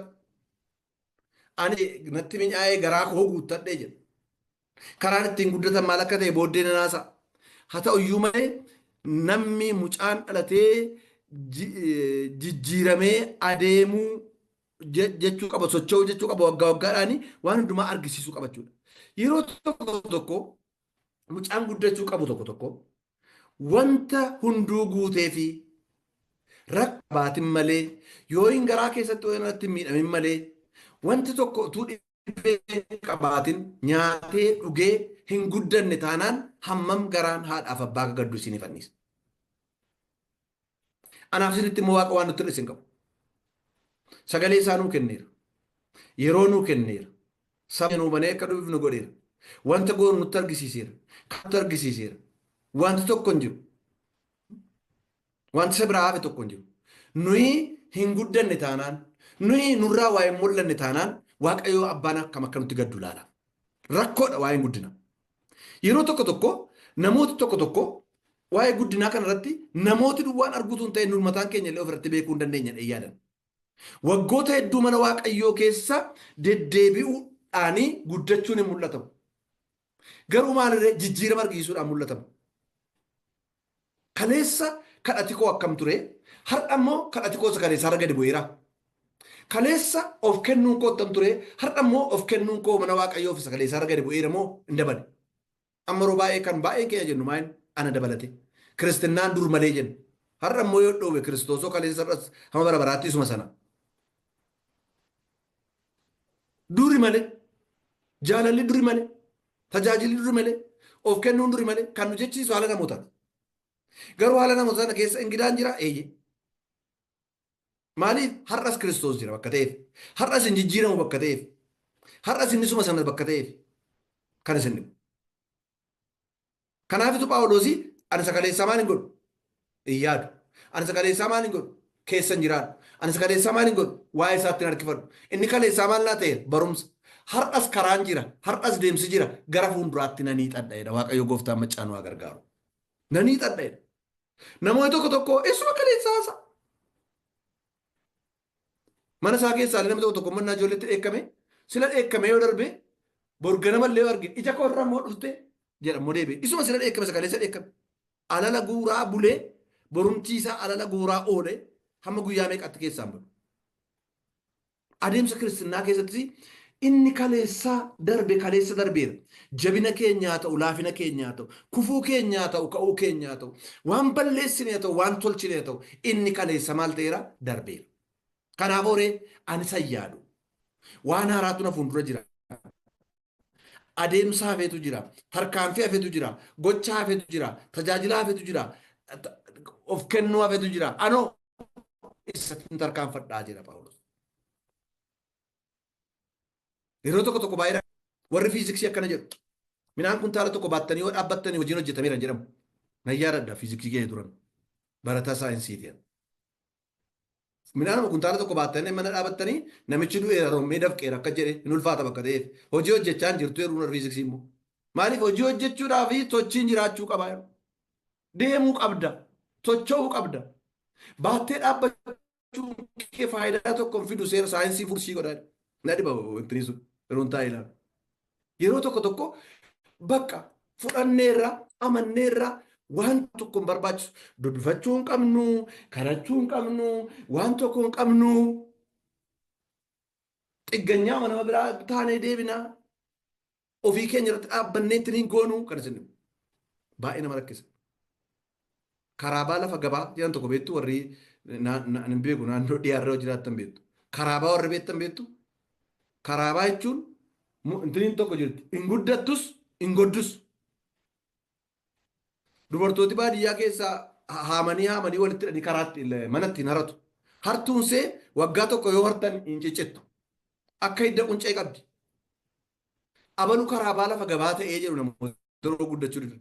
Ani natti mi'aayee garaa koo guuttadhee jedha. Karaan ittiin guddatan maal akka ta'e booddee nan haasa. Haa ta'u iyyuu malee namni mucaan dhalatee jijjiiramee adeemuu jechuu qaba, socho'uu jechuu qaba, waggaa waggaadhaan waan hundumaa argisiisuu qaba jechuudha. Yeroo tokko mucaan guddachuu qabu tokko wanta hunduu guutee fi rakkabaatin malee yoo hin garaa keessatti waan irratti miidhamin malee wanti tokko utuu dhibee qabaatin nyaatee dhugee hin guddanne taanaan hammam garaan haadhaaf abbaa gaddu isin fannisa. Anaaf isinitti immoo waaqa waan nutti hir'ise hin qabu. Sagalee isaa nuu kenneera. Yeroo nuu kenneera. Saba nuu banee akka dhufuuf nu godheera. Wanta goonu nutti argisiiseera. Kan nutti argisiiseera. Wanti tokko hin jiru. Wanti isa biraa hafe tokko hin jiru. Nuyi hin guddanne taanaan, nuyi nurraa waa hin mul'anne taanaan waaqayyoo abbaan akkam akka nutti gaddu ilaala. Rakkoodha waa'een guddina. Yeroo tokko namooti tokko waa'ee guddinaa kanarratti namooti duwwaan arguutu hin ta'e nuyi mataan keenya illee ofirratti beekuu hin dandeenya yaadan. Waggoota hedduu mana waaqayyoo keessa deddeebi'uudhaan guddachuun hin mul'atamu. Garuu maalirree jijjiirama argisiisuudhaan mul'atamu. Kaleessa kadhati koo akkam ture har'a immoo kadhati koo kaleessaa irra gadi bu'eera. Kaleessa of kennuun koo akkam ture har'a immoo of kennuun koo mana waaqayyoo fi kaleessaa irra gadi bu'eera moo hin dabale. Amma yeroo baay'ee kan baay'ee keenya jennu maal ana dabalate. Kiristinnaan dur malee jennu. Har'a immoo yoo dhoobe kiristoosoo kaleessa irras hama bara baraatti isuma sana. Duri malee, jaalalli duri malee, tajaajilli duri malee, of kennuun duri malee kan nu jechiisu haala namootaati. Garuu haala namoota sana keessa ingidaan jira eeyye. Maaliif har'as kiristoos jira bakka ta'eef, har'as hin jijjiiramu bakka ta'eef, har'as inni suma sana bakka ta'eef kan isin dhibu. Kanaafitu Phaawulos ani sagaleessaa maal hin godhu? Hin yaadu. Ani sagaleessaa maal hin godhu? Keessa hin jiraadhu. Ani sagaleessaa maal hin godhu? Waa'ee isaatti hin harkifadhu. Inni kaleessaa maal naa ta'e barumsa. Har'as karaan jira. Har'as deemsi jira. Gara fuulduraatti nanii xadha'edha. Waaqayyo gooftaan maccaan waa gargaaru. Nanii xadha'edha. Namoonni tokko isuma kaleessaa haasa. Mana isaa keessaa namni tokko mannaa ijoolleetti dheekkame sila dheekkame yoo darbe borgana mallee yoo argine ija korraa moo dhufte jedhamu deebi'e. Isuma sila dheekkame sagalee isa dheekkame. Alala guuraa bulee borumtiisaa alala guuraa oole hamma guyyaa meeqatti keessaan bulu. Adeemsa kiristinnaa keessatti inni kaleessaa darbe kaleessa darbeera. Jabina keenyaa ta'u, laafina keenyaa ta'u, kufuu keenyaa ta'u, ka'uu keenyaa ta'u, waan balleessinee ta'u, waan tolchinee ta'u, inni kaleessa maal ta'eera darbeera. Kanaaf horee ani sayyaadu. Waan haaraatu na fuuldura jira. Adeemsa hafeetu jira. Tarkaanfii hafeetu jira. Gocha hafeetu jira. Tajaajila hafeetu jira. Of kennuu hafeetu jira. Anoo isatti tarkaanfadhaa jedha Phaawulos. Yeroo tokko baay'ee warri fiiziksii akkana jedhu. Midhaan kuntaala tokko baattanii yoo dhaabbattanii hojiin hojjetameera jedhamu. Nayyaadha fiiziksii keenya duran. Barataa saayinsiiti. Midhaan kuntaala tokko baattanii mana dhaabbattanii namichi du'eera rommee dafqeera akka jedhe hin ulfaata bakka ta'eef. Hojii hojjechaa hin jirtu yeroo fiiziksii immoo. Maaliif hojii hojjechuudhaaf sochiin jiraachuu qaba. Deemuu qabda. Socho'uu qabda. Baattee dhaabbachuun kee faayidaa tokko hin fidu seera saayinsii fursii godhaa. Na dhiba wanti sun yeroo taa'e ilaala. Yeroo tokko bakka fudhanneerra amanneerra waan tokko hin barbaachisu dubbifachuu hin qabnu kadhachuu hin qabnu waan tokko hin qabnu xigganyaa nama biraa taanee deebina ofii keenya irratti dhaabbannee ittiin goonu kan isin baay'ee nama rakkisa. Karaabaa lafa gabaa jedhan tokko beektu warri hin beeku naannoo dhiyaarra jiraattan beektu. Karaabaa warri beektan beektu. Karaabaa jechuun intiniin tokko jirti. Hin guddattus hin goddus. Dubartooti baadiyyaa keessaa haamanii walitti hidhanii karaatti manatti hin haratu. Hartuunsee waggaa tokko yoo hartan hin ciccittu. Akka hidda quncee qabdi. Abalu karaabaa lafa gabaa ta'ee jedhu namoota yeroo guddachuu dida.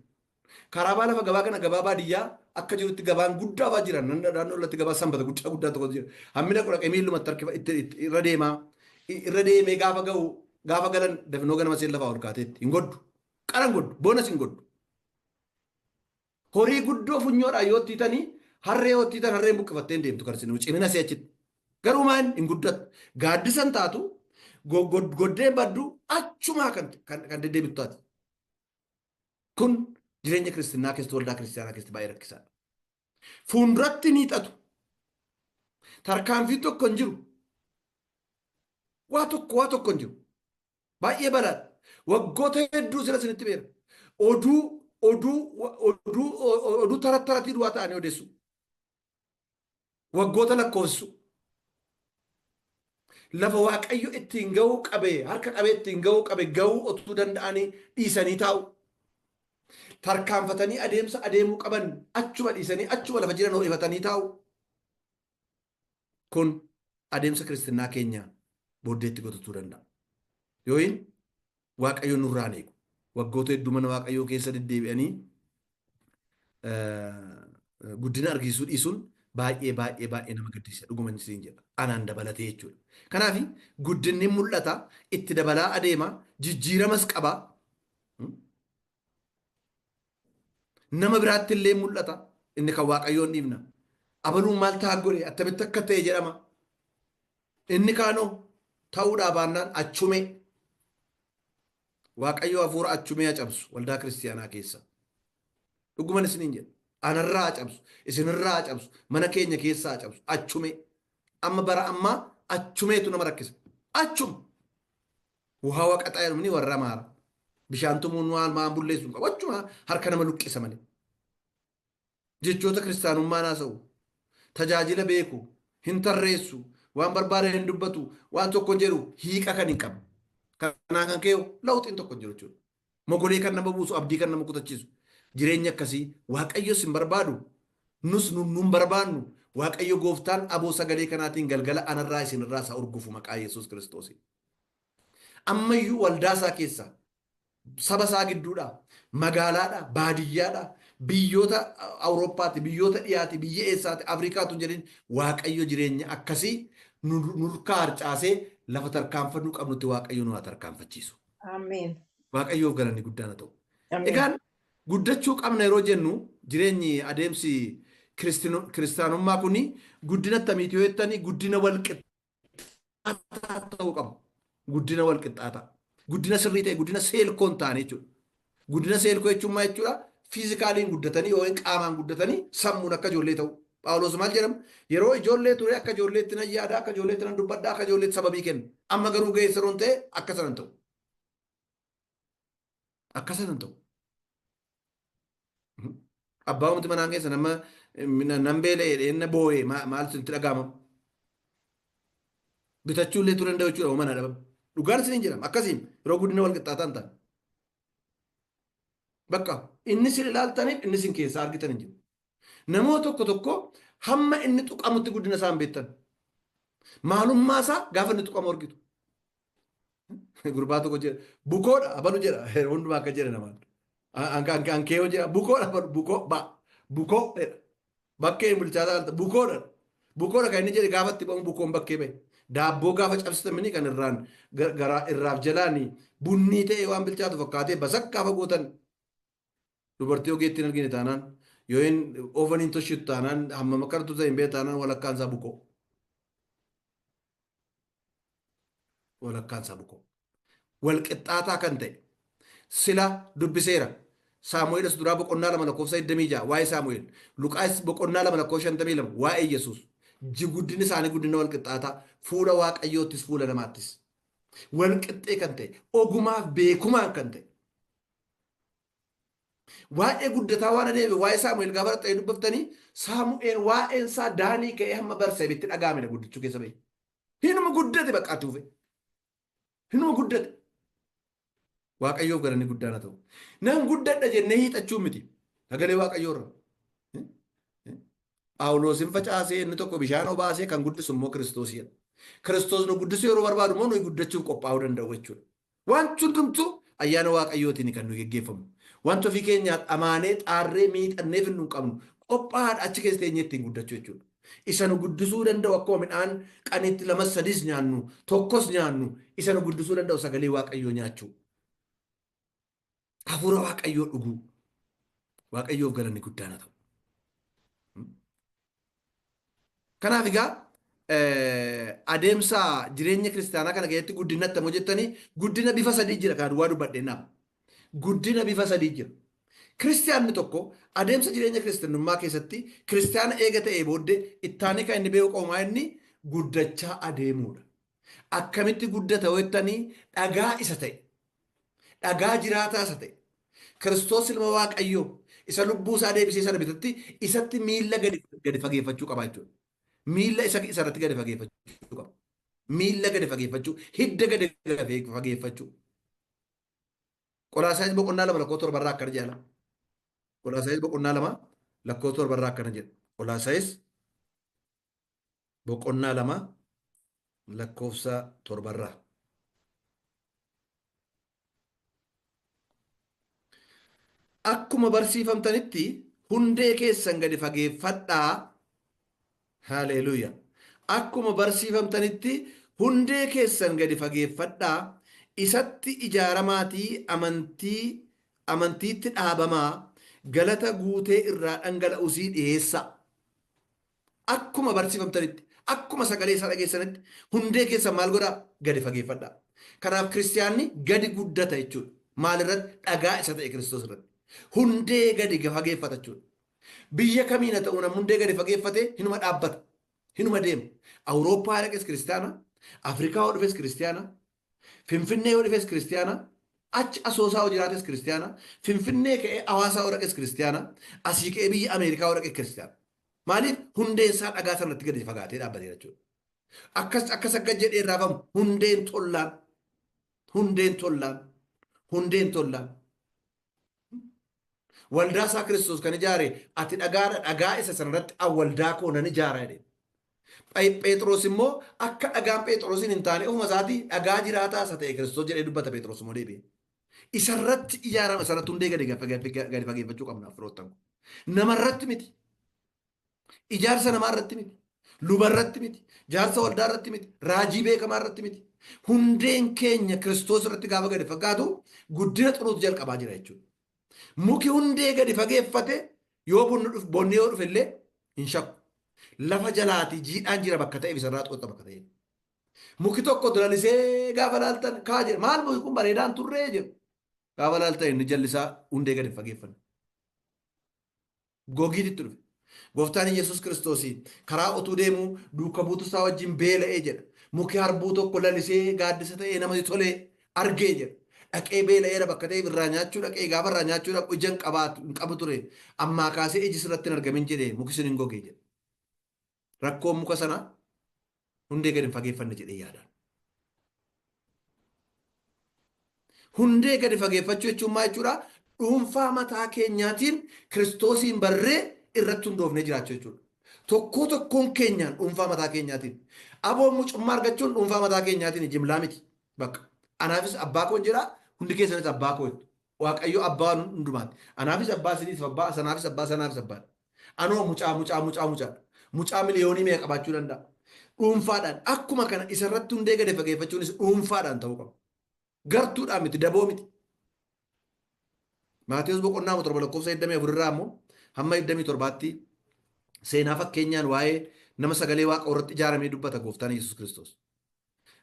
Karaabaa lafa gabaa kana gabaa baadiyyaa akka jirutti gabaan guddaa baa jiran naannoo irratti gabaa sanbata guddaa tokko jira. Hammina qodhaqee miillumatti harkifa irra deemaa. Irra deemee gaafa galan dafnoo ganama seen lafaa ol kaateetti hin goddu. Qaran goddu. Boonas hin goddu. Horii guddoo funyoodhaan yoo tiitanii harree yoo tiitan harreen buqqifattee deemtu karsiinu cimina see achitti. Garuu maan hin guddatu. Gaaddisan taatu goddeen baddu achumaa kan deddeebitu taati. Kun jireenya kiristinnaa keessatti waldaa kiristiyaanaa keessatti baay'ee rakkisaadha. Fuulduratti ni hiixatu. Tarkaanfii tokko hin jiru. Waa tokko hin jiru. Baay'ee balaadha. Waggoota hedduu sila sinitti beera. Oduu tarattaratii du'aa ta'anii odeessu. Waggoota lakkoofsu. Lafa waaqayyo ittiin gahuu qabe harka qabee ittiin gahuu qabe gahuu otuu danda'anii dhiisanii taa'u. Tarkaanfatanii adeemsa adeemuu qaban achuma dhiisanii achuma lafa jiran ho'ifatanii taa'u. Kun adeemsa kiristinnaa keenyaa booddeetti gotatuu danda'a. Yooyin waaqayyo nurraan eegu. Waggoota hedduu mana waaqayyoo keessa deddeebi'anii guddina argisiisuu dhiisuun baay'ee nama gaddisiisa. Dhuguma isiin jedha. Anaan dabalatee jechuudha. Kanaaf guddinni mul'ata itti dabalaa adeema jijjiiramas qaba. Nama biraatti illee mul'ata inni kan waaqayyoon dhiibna. Abaluun maal ta'a godhe attamitti akka ta'e jedhama. Inni kaanoo ta'uudhaa baannaan achumee waaqayyo hafuura achumee cabsu waldaa kiristiyaanaa keessa. Dhuguman isiniin jedha. Anarraa cabsu, isinirraa cabsu, mana keenya keessaa cabsu, achumee. Amma bara ammaa achumeetu nama rakkisa. Achuma. Wuhaa waqaxaa jedhamni warra maara. Bishaan tumuun waan maan bulleessuun qabu. Achuma harka nama luqqisa malee. Jechoota kiristaanummaa naasa'u. Tajaajila beeku. Hin tarreessu. Waan barbaade hin dubbatu. Waan tokko hin jedhu hiika kan hin qabu. Kanaa kan ka'e lawxiin tokko hin jiru jechuudha. Mogolee kan nama buusu, abdii kan nama kutachiisu. Jireenya akkasii waaqayyos hin barbaadu. Nus nun barbaannu. Waaqayyo gooftaan aboo sagalee kanaatiin galgala anarraa isinirraa isaa urgufu maqaa Yesuus Kiristoos. Ammayyuu waldaa isaa keessaa saba isaa gidduudhaa magaalaadhaa baadiyyaadhaa biyyoota Awurooppaatti biyyoota dhiyaati biyya eessaatti Afrikaatu hin jedhin waaqayyo jireenya akkasii nurkaa harcaasee lafa tarkaanfannuu qabnutti waaqayyo nu haa tarkaanfachiisu. Ameen. Waaqayyoof galanni guddaan haa ta'u. Egaan guddachuu qabna yeroo jennu jireenyi adeemsi kiristaanummaa kuni guddina akkamiiti yoo jettanii guddina walqixxummaa ta'uu qabu. Guddina wal qixxaataa. Guddina sirrii ta'e guddina seelkoon ta'an jechuudha. Guddina seelkoo jechuun maal jechuudha? Fiizikaaliin guddatanii yookiin qaamaan guddatanii sammuun akka ijoollee ta'u. Phaawulos maal jedhama? Yeroo ijoollee ture akka ijoolleetti nan yaada, akka ijoolleetti nan dubbadha, akka ijoolleetti sababii kenna. Amma garuu ga'ee sirroon ta'e akka sanan ta'u. Akka sanan ta'u. Abbaa wanti manaan keessa nama nan beela'ee na boo'ee maal sitti dhaga'ama? Bitachuullee ture danda'u jechuudha mana dhabame. Dhugaan isiniin jedhama. Akkasiin yeroo guddina wal qixxaataa hin taane. Bakka inni sin ilaaltaniif inni sin keessaa argitan hin jiru. Namoota tokko tokko hamma inni tuqamutti guddina isaa hin beektan. Maalummaa isaa gaafa inni tuqamu argitu. Gurbaa tokko jedha bukoodha abalu jedha hundumaa akka jedha namaan. Ankee yoo jedha bukoodha abalu bukoo bakkee hin bilchaataa bukoodha. Bukoodha kan inni jedhe gaafa itti bahu bukoon bakkee bahe. Daabboo gaafa cabsitamanii kan irraaf jalaan bunnii ta'e waan bilchaatu fakkaatee basakkaa fagootan dubartii ogeetti hin argine taanaan yoo hin oofaniin toshitu taanaan hamma makartuu ta'e hin beeku taanaan walakkaan isaa bukoo. Walakkaan isaa bukoo. Wal qixxaataa kan ta'e sila dubbiseera. Saamu'eel as duraa boqonnaa 2 lakkoofsa 26 waa'ee Saamu'eel. Luqaas boqonnaa 2 lakkoofsa 52 waa'ee Yesuus. Guddinni isaanii guddina wal qixxaataa fuula waaqayyoottis fuula namaattis. Wal qixxee kan ta'e ogumaaf beekumaan kan ta'e. Waa'ee guddataa waan adeeme waa'ee Saamu'eel gaafa ta'e dubbaftanii Saamu'eel waa'een isaa daanii ka'ee hamma Bersaabeetti dhagaamedha guddichuu keessa ba'e. Hinuma guddate baqqaatti dhufe. Hinuma guddate. Waaqayyoof galanni guddaan haa ta'u. Nan guddadha jennee hiixachuu miti. Sagalee waaqayyoorra. Phaawulosin facaasee inni tokko bishaan obaasee kan guddisu immoo Kiristoosidha. Kiristoos nu guddisuu yeroo barbaadu immoo nuyi guddachuuf qophaa'uu danda'u jechuudha. Wanti hundumtuu ayyaana waaqayyootiin kan nuyi geggeeffamu. Wanti ofii keenyaa amaanee xaarree miidhanneef hin qabnu qophaa'aadha achi keessa teenyee ittiin guddachuu jechuudha. Isa nu guddisuu danda'u akkuma midhaan qaniitti 2-3 nyaannu tokkos nyaannu isa nu guddisuu danda'u sagalee waaqayyoo nyaachuu. Hafuura waaqayyoo dhuguu. Waaqayyoof galanni guddaan haa ta'u. Kanaaf egaa adeemsa jireenya kiristaanaa kana keessatti guddinatti ammoo jettanii guddina bifa sadii jira kan waa dubbadheennaaf. Guddina bifa sadii jira. Kiristaanni tokko adeemsa jireenya kiristaanummaa keessatti kiristaana eega ta'ee booddee ittaanii kan inni beeku qoomaa inni guddachaa adeemuudha. Akkamitti guddata jettanii dhagaa isa ta'e. Dhagaa jiraataa isa ta'e. Kiristoos ilma waaqayyoo isa lubbuu isaa deebisee sana bitatti isatti miilla gadi fageeffachuu qaba jechuudha. Miilla isarratti gadi fageeffachuu qaba. Miilla gadi fageeffachuu, hidda gadi fageeffachuu. Qolaasaayis boqonnaa 2 lakkoofsa 7 akkana jedha. Qolaasaayis boqonnaa 2 lakkoofsa 7 akkana jedha. Qolaasaayis boqonnaa 2 lakkoofsa 7. Akkuma barsiifamtanitti hundee keessan gadi fageeffadhaa. Haleluuyaa. Akkuma barsiifamtanitti hundee keessan gadi fageeffadhaa. Isatti ijaaramaatii amantiitti dhaabamaa galata guutee irraa dhangala'usii dhiyeessa. Akkuma barsiifamtanitti akkuma sagalee isaa dhageessanitti hundee keessan maal godhaa gadi fageeffadhaa. Kanaaf kiristaanni gadi guddata jechuudha. Maalirratti dhagaa isa ta'e Kiristoos irratti. Hundee gadi fageeffata jechuudha. Biyya kamiin haa ta'u namni hundee gadi fageeffate hinuma dhaabbata. Hinuma deema. Awurooppaa dhaqes kiristaana. Afrikaa yoo dhufes kiristaana. Finfinnee yoo dhufes kiristaana. Achi asoosaa yoo jiraates kiristaana. Finfinnee ka'ee hawaasaa yoo dhaqes kiristaana. Asii ka'ee biyya Ameerikaa yoo dhaqes kiristaana. Maaliif hundeen isaa dhagaa sanatti gadi fagaatee dhaabbatee jechuudha. Akkas akka jedhee raafamu hundeen tollaan. Hundeen tollaan. Hundeen tollaan. Waldaa isaa Kiristoos kan ijaare ati dhagaa isa sanarratti waldaa koo nan ijaara jedhe. Phexros immoo akka dhagaan Phexrosin hin taane ofuma isaatii dhagaa jiraataa isa ta'e Kiristoos jedhee dubbata Phexros immoo deebi'e. Isarratti ijaarama isarratti hundee gadi fageeffachuu qabna firoottan kun. Namarratti miti. Ijaarsa namaarratti miti. Lubarratti miti. Jaarsa waldaa irratti miti. Raajii beekamaa irratti miti. Hundeen keenya Kiristoos irratti gaafa gadi fagaatu guddina xuruutu jalqabaa jira jechuudha. Muki hundee gadi fageeffate yoo bonni yoo dhufe illee hin shakku. Lafa jalaati jiidhaan jira bakka ta'eef isarraa xoota bakka ta'eef. Muki tokko lalisee gaafa laaltan kaa jedhe maal muki kun bareedaan turree jedhu. Gaafa laaltan inni jallisaa hundee gadi fageeffanne. Gogiititti dhufe. Gooftaan Yesuus Kiristoosii karaa utuu deemuu duuka buutusaa wajjin beela'ee jedha. Muki harbuu tokko lalisee gaaddisa ta'ee namatti tolee argee jedha. Dhaqee beela'eera bakka ta'e irraa nyaachuu dhaqee gaafa irraa nyaachuu dhaqu ijaan hin qabu ture. Ammaa kaasee iji sirratti hin argamin jedhee muki sun hin gogee jedha. Rakkoon muka sanaa hundee gadi hin fageeffanne jedhee yaada. Hundee gadi fageeffachuu jechuun maal jechuudha? Dhuunfaa mataa keenyaatiin Kiristoosiin barree irratti hundoofnee jiraachuu jechuudha. Tokkoo tokkoon keenyaan dhuunfaa mataa keenyaatiin. Aboon mucummaa argachuun dhuunfaa mataa keenyaatiin jimlaa miti. Bakka anaafis abbaa koon jedhaa hundi keessanis abbaa koo. Waaqayyo abbaa hundumaati. Anaafis abbaa isiniif abbaa sanaafis abbaa sanaafis abbaa. Anoo mucaa. Mucaa miliyoonii meeqa qabaachuu danda'a? Dhuunfaadhaan akkuma kana isarratti hundee gadi fageeffachuunis dhuunfaadhaan ta'uu qaba. Gartuudhaan miti daboo miti. Maatiyus boqonnaa 7:24 irraa immoo hamma 27tti seenaa fakkeenyaan waa'ee nama sagalee waaqa irratti ijaaramee dubbata gooftaan Yesuus Kiristoos.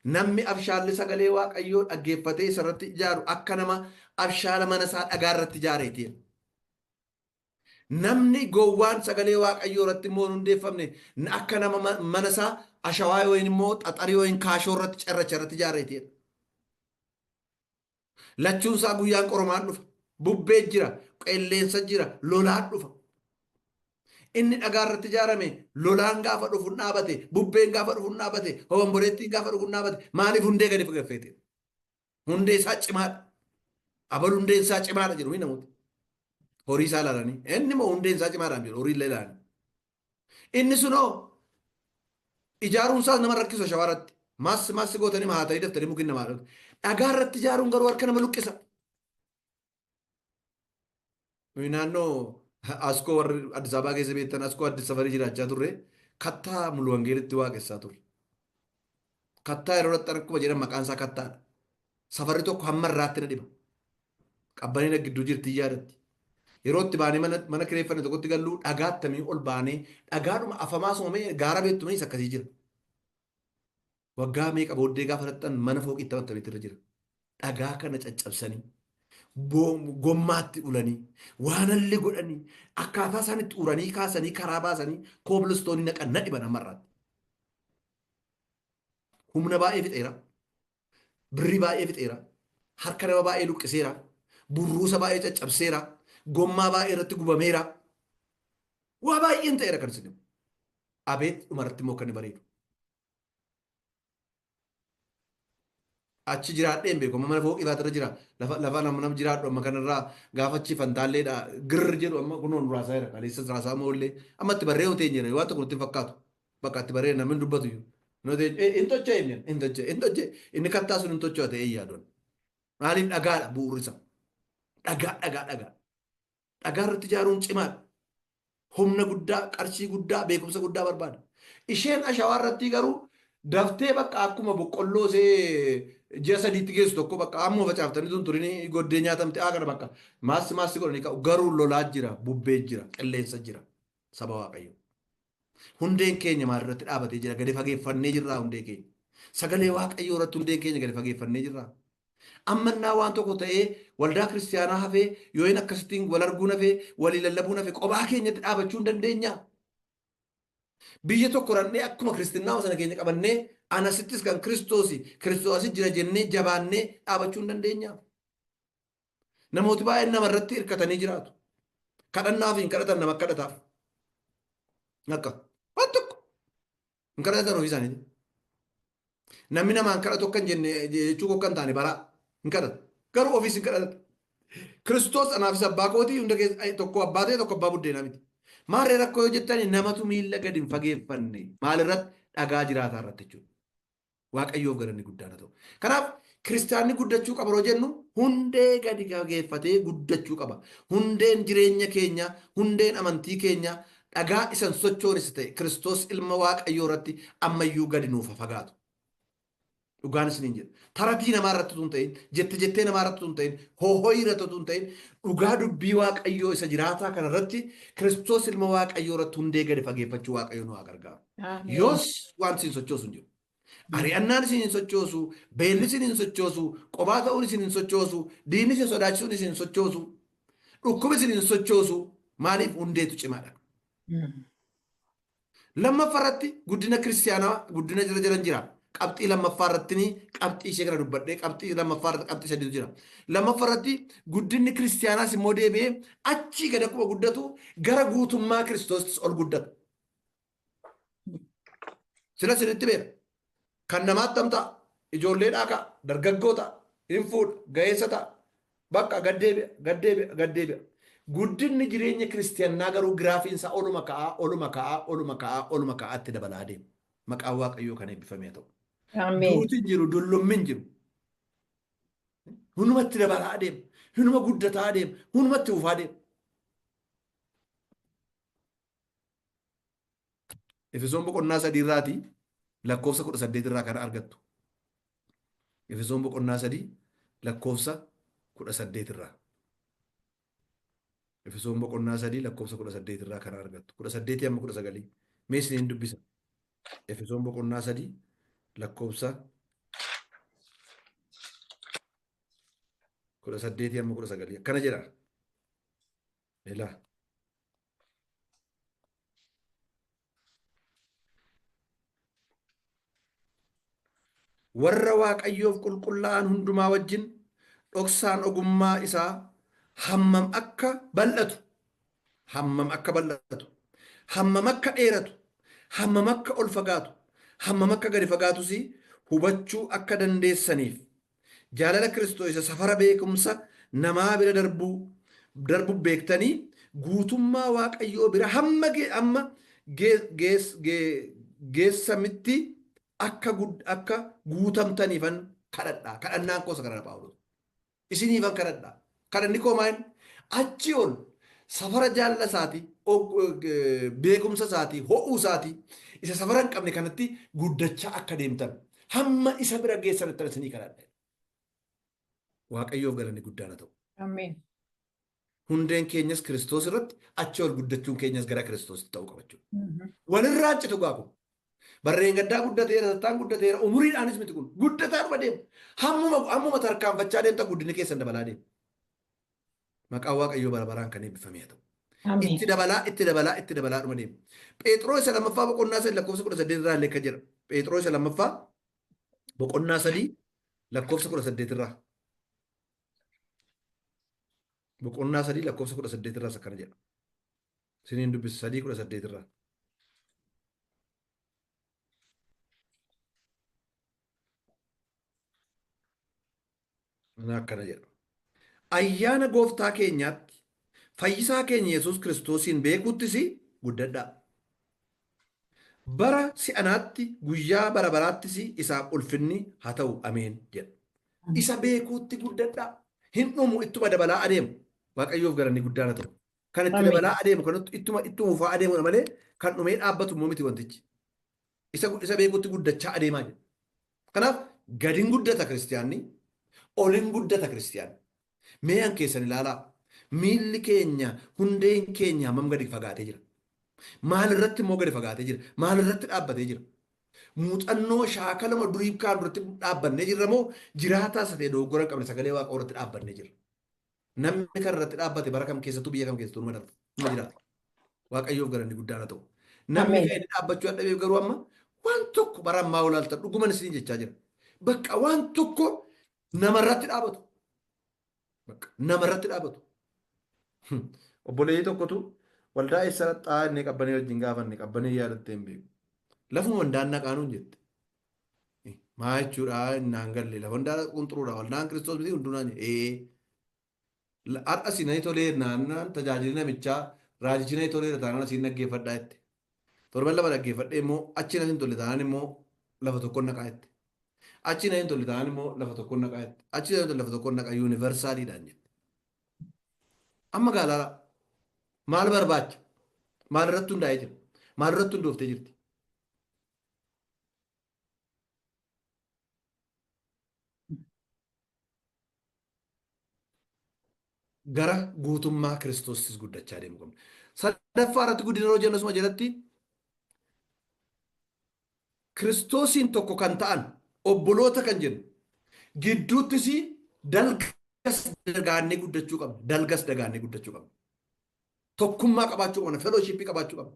Namni abshaalli sagalee waaqayyoo dhaggeeffatee isarratti ijaaru akka nama abshaala mana isaa dhagaa irratti ijaareeti. Namni gowwaan sagalee waaqayyoo irratti immoo hundeeffamne akka nama mana isaa ashawaa yookiin immoo xaxarii yookiin kaashoo irratti carracha irratti ijaareeti. Lachuun isaa guyyaan qormaan dhufa. Bubbee jira, qilleensa jira, lolaan dhufa. Inni dhagaa irratti ijaarame lolaan gaafa dhufu dhaabate, bubbeen gaafa dhufu dhaabate, hobomboleettiin gaafa dhufu dhaabate. Maaliif hundee gadi fageeffate? Hundee isaa cimaadha. Abal hundeen isaa cimaadha jedhu namoota. Horii isaa ilaalanii. Inni immoo hundeen isaa cimaadhaan jedhu horii illee ilaalanii. Inni sunoo ijaaruun isaas nama rakkisu shawaarratti. Maassi gootanii mahatanii daftanii mukiin namaa dhagu. Dhagaa irratti ijaaruun garuu harka nama luqqisa. Naannoo askoo warri Addis Ababaa keessa beektan askoo Addis Safarii jiraachaa turre kattaa mulu wangeelitti waaqessaa turre. Kattaa yeroo dhaqxan akkuma jedhan maqaan isaa kattaadha. Safarri tokko hamma irraatti na dhiba. Qabbaniina gidduu jirti yaadatti. Yeroo itti baanee mana kireeffanne tokkotti galluu dhagaattamii ol baanee dhagaadhuma afamaa soomee gaara beektumanii akkasii jira. Waggaa meeqa booddee gaafa dhaqxan mana fooqii taphattamitti irra jira. Dhagaa kana caccabsanii. Gommaatti ulanii waanallee godhanii akkaataa isaanitti uranii kaasanii karaa baasanii koobilistoonii naqan na dhiban ammarraatti. Humna baay'ee fixeera. Birrii baay'ee fixeera. Harka nama baay'ee luqqiseera. Burruusa baay'ee caccabseera. Gommaa baay'ee irratti gubameera. Waa baay'een ta'eera kan isin. Abeet dhumarratti immoo kan bareedu. Achi jiraadheen beeku mana fooqii irra jira lafa nama jiraadhu amma kanarraa gaafachi fantaalleedha girr jedhu amma kunuun raasaa jira kaleessa raasaa moollee amma itti barree hoteen jira waan tokko itti fakkaatu bakka itti barree namni dubbatu intocha inni kattaa sun intocha ta'ee yaadoon maaliif dhagaadha bu'uurisa dhagaa irratti ijaaruun cimaadha humna guddaa qarshii guddaa beekumsa guddaa barbaada isheen ashawaa irratti garuu daftee bakka akkuma boqqolloo ji'a sadiitti geessu tokko bakka ammoo facaaftanii tun turinii goddee nyaatamte kana bakka maassi godhanii ka'u garuu lolaa jira bubbee jira qilleensa jira saba waaqayyo. Hundeen keenya maal irratti dhaabatee jira gadi fageeffannee jirraa hundee keenya sagalee waaqayyoo irratti hundeen keenya gadi fageeffannee jirraa. Ammannaa waan tokko ta'ee waldaa kiristaanaa hafee yoo hin akkasittiin wal arguun hafee walii lallabuun hafee qophaa keenyatti dhaabachuu hin dandeenya. Biyya tokko rannee akkuma kiristinnaa sana keenya qabannee anasittis kan Kiristoosi jira jennee jabaannee dhaabachuu hin dandeenya. Namooti baay'een namarratti hirkatanii jiraatu. Kadhannaaf hin kadhatan nama kadhataaf. Akka waan tokko hin kadhatan ofii isaaniiti. Namni namaan kadhatu akka hin jenne jechuu akka hin taane baraa hin kadhatu. Garuu ofiis hin kadhatan. Kiristoos anaafis abbaa kootii hunda keessa tokko abbaa ta'e tokko abbaa buddeenaa miti. Maarree rakkoo yoo jettani namatu miila gadi hin fageeffanne maalirratti dhagaa jiraataa irratti jechuudha. Waaqayyoof galanni guddaan haa ta'u. Kanaaf kiristaanni guddachuu qaba yeroo jennu hundee gadi fageeffatee guddachuu qaba. Hundeen jireenya keenya, hundeen amantii keenya dhagaa isan sochoonis ta'e Kiristoos ilma Waaqayyoo irratti ammayyuu gadi nuuf fagaatu. Dhugaan isiniin jedha. Taratii namaa irratti tun ta'in, jettee namaa irratti tun ta'in, hoohoo irratti tun ta'in, dhugaa dubbii Waaqayyoo isa jiraataa kana irratti Kiristoos ilma Waaqayyoo irratti hundee gadi fageeffachuu Waaqayyoo nu haa gargaaru. Yoos waan siin sochoosu hin jiru. Ari'annaan isin hin sochoosu, beelli isin hin sochoosu, qophaa ta'uun isin hin sochoosu, diinni isin sodaachisuun isin hin sochoosu, dhukkubi isin hin sochoosu. Maaliif hundeetu cimaadha. Lammaffaarratti guddina kiristiyaanaa guddina jira jiran jira. Qabxii lammaffaarratti qabxii ishee kana dubbadhee qabxii lammaffaarratti qabxii sadiitu jira. Lammaffaarratti guddinni kiristiyaanaas immoo deebi'ee achii gad akkuma guddatu gara guutummaa kiristoostis ol guddatu. Sila sinitti beera. Kan namaatti tamta'a. Ijoolleedhaa ka'a. Dargaggoota. Hin fuudha. Ga'eessa ta'a. Bakka gaddeebi'a. Gaddeebi'a. Gaddeebi'a. Guddinni jireenya kiristiyaanaa garuu giraafiinsa oluma ka'aa, oluma ka'aa, oluma ka'aa, oluma ka'aatti dabalaa deema. Maqaan Waaqayyoo kan eebbifamee ta'u. Duuti hin jiru, dullummi hin jiru. Hunumatti dabalaa deema. Hunuma guddataa deema. Hunumatti ufaa deema. Efesoon boqonnaa 3 irraati lakkoofsa 18 irraa kan argattu. Efesoon boqonnaa 3 lakkoofsa 18 irraa. Efesoon boqonnaa 3 lakkoofsa 18 irraa kan argattu. 18 amma 19. Mee isiniin dubbisa. Efesoon boqonnaa 3 lakkoofsa 18 amma 19. Akkana jedha. Ilaa. Warra Waaqayyoof qulqullaa'an hundumaa wajjin dhoksaan ogummaa isaa hammam akka bal'atu, hammam akka bal'atu, hammam akka dheeratu, hammam akka ol fagaatu, hammam akka gadi fagaatus hubachuu akka dandeessaniif jaalala Kiristoos isa safara beekumsa namaa bira darbu beektanii guutummaa Waaqayyoo bira hamma geessamitti akka guutamtaniifan kadhadhaa. Kadhannaan koosa kanadha Phaawulos. Isiniifan kadhadhaa. Kadhanni koo maal? Achi ol safara jaalala isaatii, beekumsa isaatii, ho'uu isaatii isa safara hin qabne kanatti guddachaa akka deemtan hamma isa bira geessanitti isinii kadhadha. Waaqayyoof galanni guddaan haa ta'u. Ameen. Hundeen keenyas Kiristoos irratti achi ol guddachuun keenyas gara Kiristoositti ta'uu qaba jechuudha. Walirraa citu gaafa. Barreen gaddaa guddateera, sattaan guddateera, umuriidhaanis miti kun guddataa dhuma deema. Hammuma tarkaanfachaa deemta guddinni keessan dabalaa deema. Maqaan Waaqayyoo bara baraan kan eebbifamee haa ta'u. Itti dabalaa dhuma deema. Phexros isa lammaffaa boqonnaa 3 lakkoofsa 18 irraa illee akka jira. Phexros isa lammaffaa boqonnaa 3 lakkoofsa 18 irraa. Boqonnaa 3 lakkoofsa 18 irraa akkana jedha. Isiniin dubbisa 3:18 irraa. Akkana jedha. Ayyaana gooftaa keenyaatti fayyisaa keenya Yesuus Kiristoosiin beekuuttis guddadhaa. Bara si'anaatti guyyaa bara baraattis isaaf ulfinni haa ta'u. Ameen jedha. Isa beekuutti guddadhaa. Hin dhumu ittuma dabalaa adeemu. Waaqayyoof galanni guddaan haa ta'u. Kan itti dabalaa adeemu kan ittuma ufaa adeemu malee kan dhumee dhaabbatu immoo miti wantichi. Isa beekuutti guddachaa adeemaa jira. Kanaaf gadiin guddata kiristiyaanni. Olin guddata kiristiyaanni. Mee'an keessan ilaalaa. Miilli keenya, hundeen keenya hammam gadi fagaatee jira. Maalirratti immoo gadi fagaatee jira. Maalirratti dhaabbatee jira. Muuxannoo shaakalama duriif kaan duratti dhaabbannee jirra moo jiraataa isa ta'e dogoggora hin qabne sagalee Waaqaa irratti dhaabbannee jira. Namni kan irratti dhaabbate bara kam keessattuu biyya kam keessattuu numa jiraata. Waaqayyoof galanni guddaan haa ta'u. Namni kan inni dhaabbachuu dadhabeef garuu amma waan tokko bara ammaa olaalta dhuguman isin jechaa jira. Bakka waan tokko namarratti dhaabatu. Namarratti dhaabatu. Obboleeyyii tokkotu waldaa eessatti xaa'aa inni qabbanee wajjin gaafanne qabbanee yaadattee hin beeku. Lafuma wandaan naqaanuun jette. Maa jechuudha innaan galle lafa wandaan qunxuruudha waldaan Kiristoos miti hundunaan har'a sinanii tolee naannaan tajaajilli namichaa raajichi nanii tolee taanaan asiin dhaggeeffadhaa jette. Torban lama dhaggeeffadhee immoo achi nanii tolle taanaan immoo lafa tokkoon naqaa jette. Achi nanii tolle taanaan immoo lafa tokkoon naqaa jette. Achi nanii tolle lafa tokkoon naqaa yuunivarsaaliidhaan jette. Amma gaalaa maal barbaacha? Maal irratti hundaa'ee jira? Maal irratti hundooftee jirti? Gara guutummaa Kiristoostis guddachaa deemu qabna. Sadaffaa irratti guddina yeroo jennu asuma jalatti Kiristoosiin tokko kan ta'an obboloota kan jennu gidduuttis dalgas dagaannee guddachuu qabna. Dalgas dagaannee guddachuu qabna. Tokkummaa qabaachuu qabna. Fellowshippii qabaachuu qabna.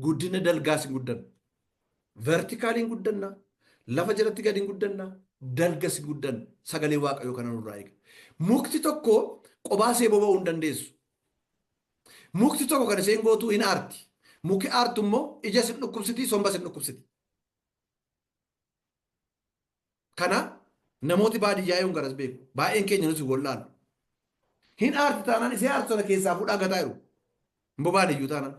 Guddina dalgaas hin guddanna. Vertikaaliin guddanna. Lafa jalatti gadi hin guddanna. Dalgas hin guddanna. Sagalee Waaqayyoo kana nurraa eega. Mukti tokko qobaasee boba'uu hin dandeessu. Mukti tokko kan isheen gootuu hin aarti. Muki aartu immoo ija sin dhukkubsiti, somba sin dhukkubsiti. Kana namooti baadiyyaa yoon garas beeku. Baay'een keenya nuti wallaalu. Hin aarti taanaan isee aartu sana keessaa fuudhaa gataa jiru. Immoo baadiyyuu taanaan.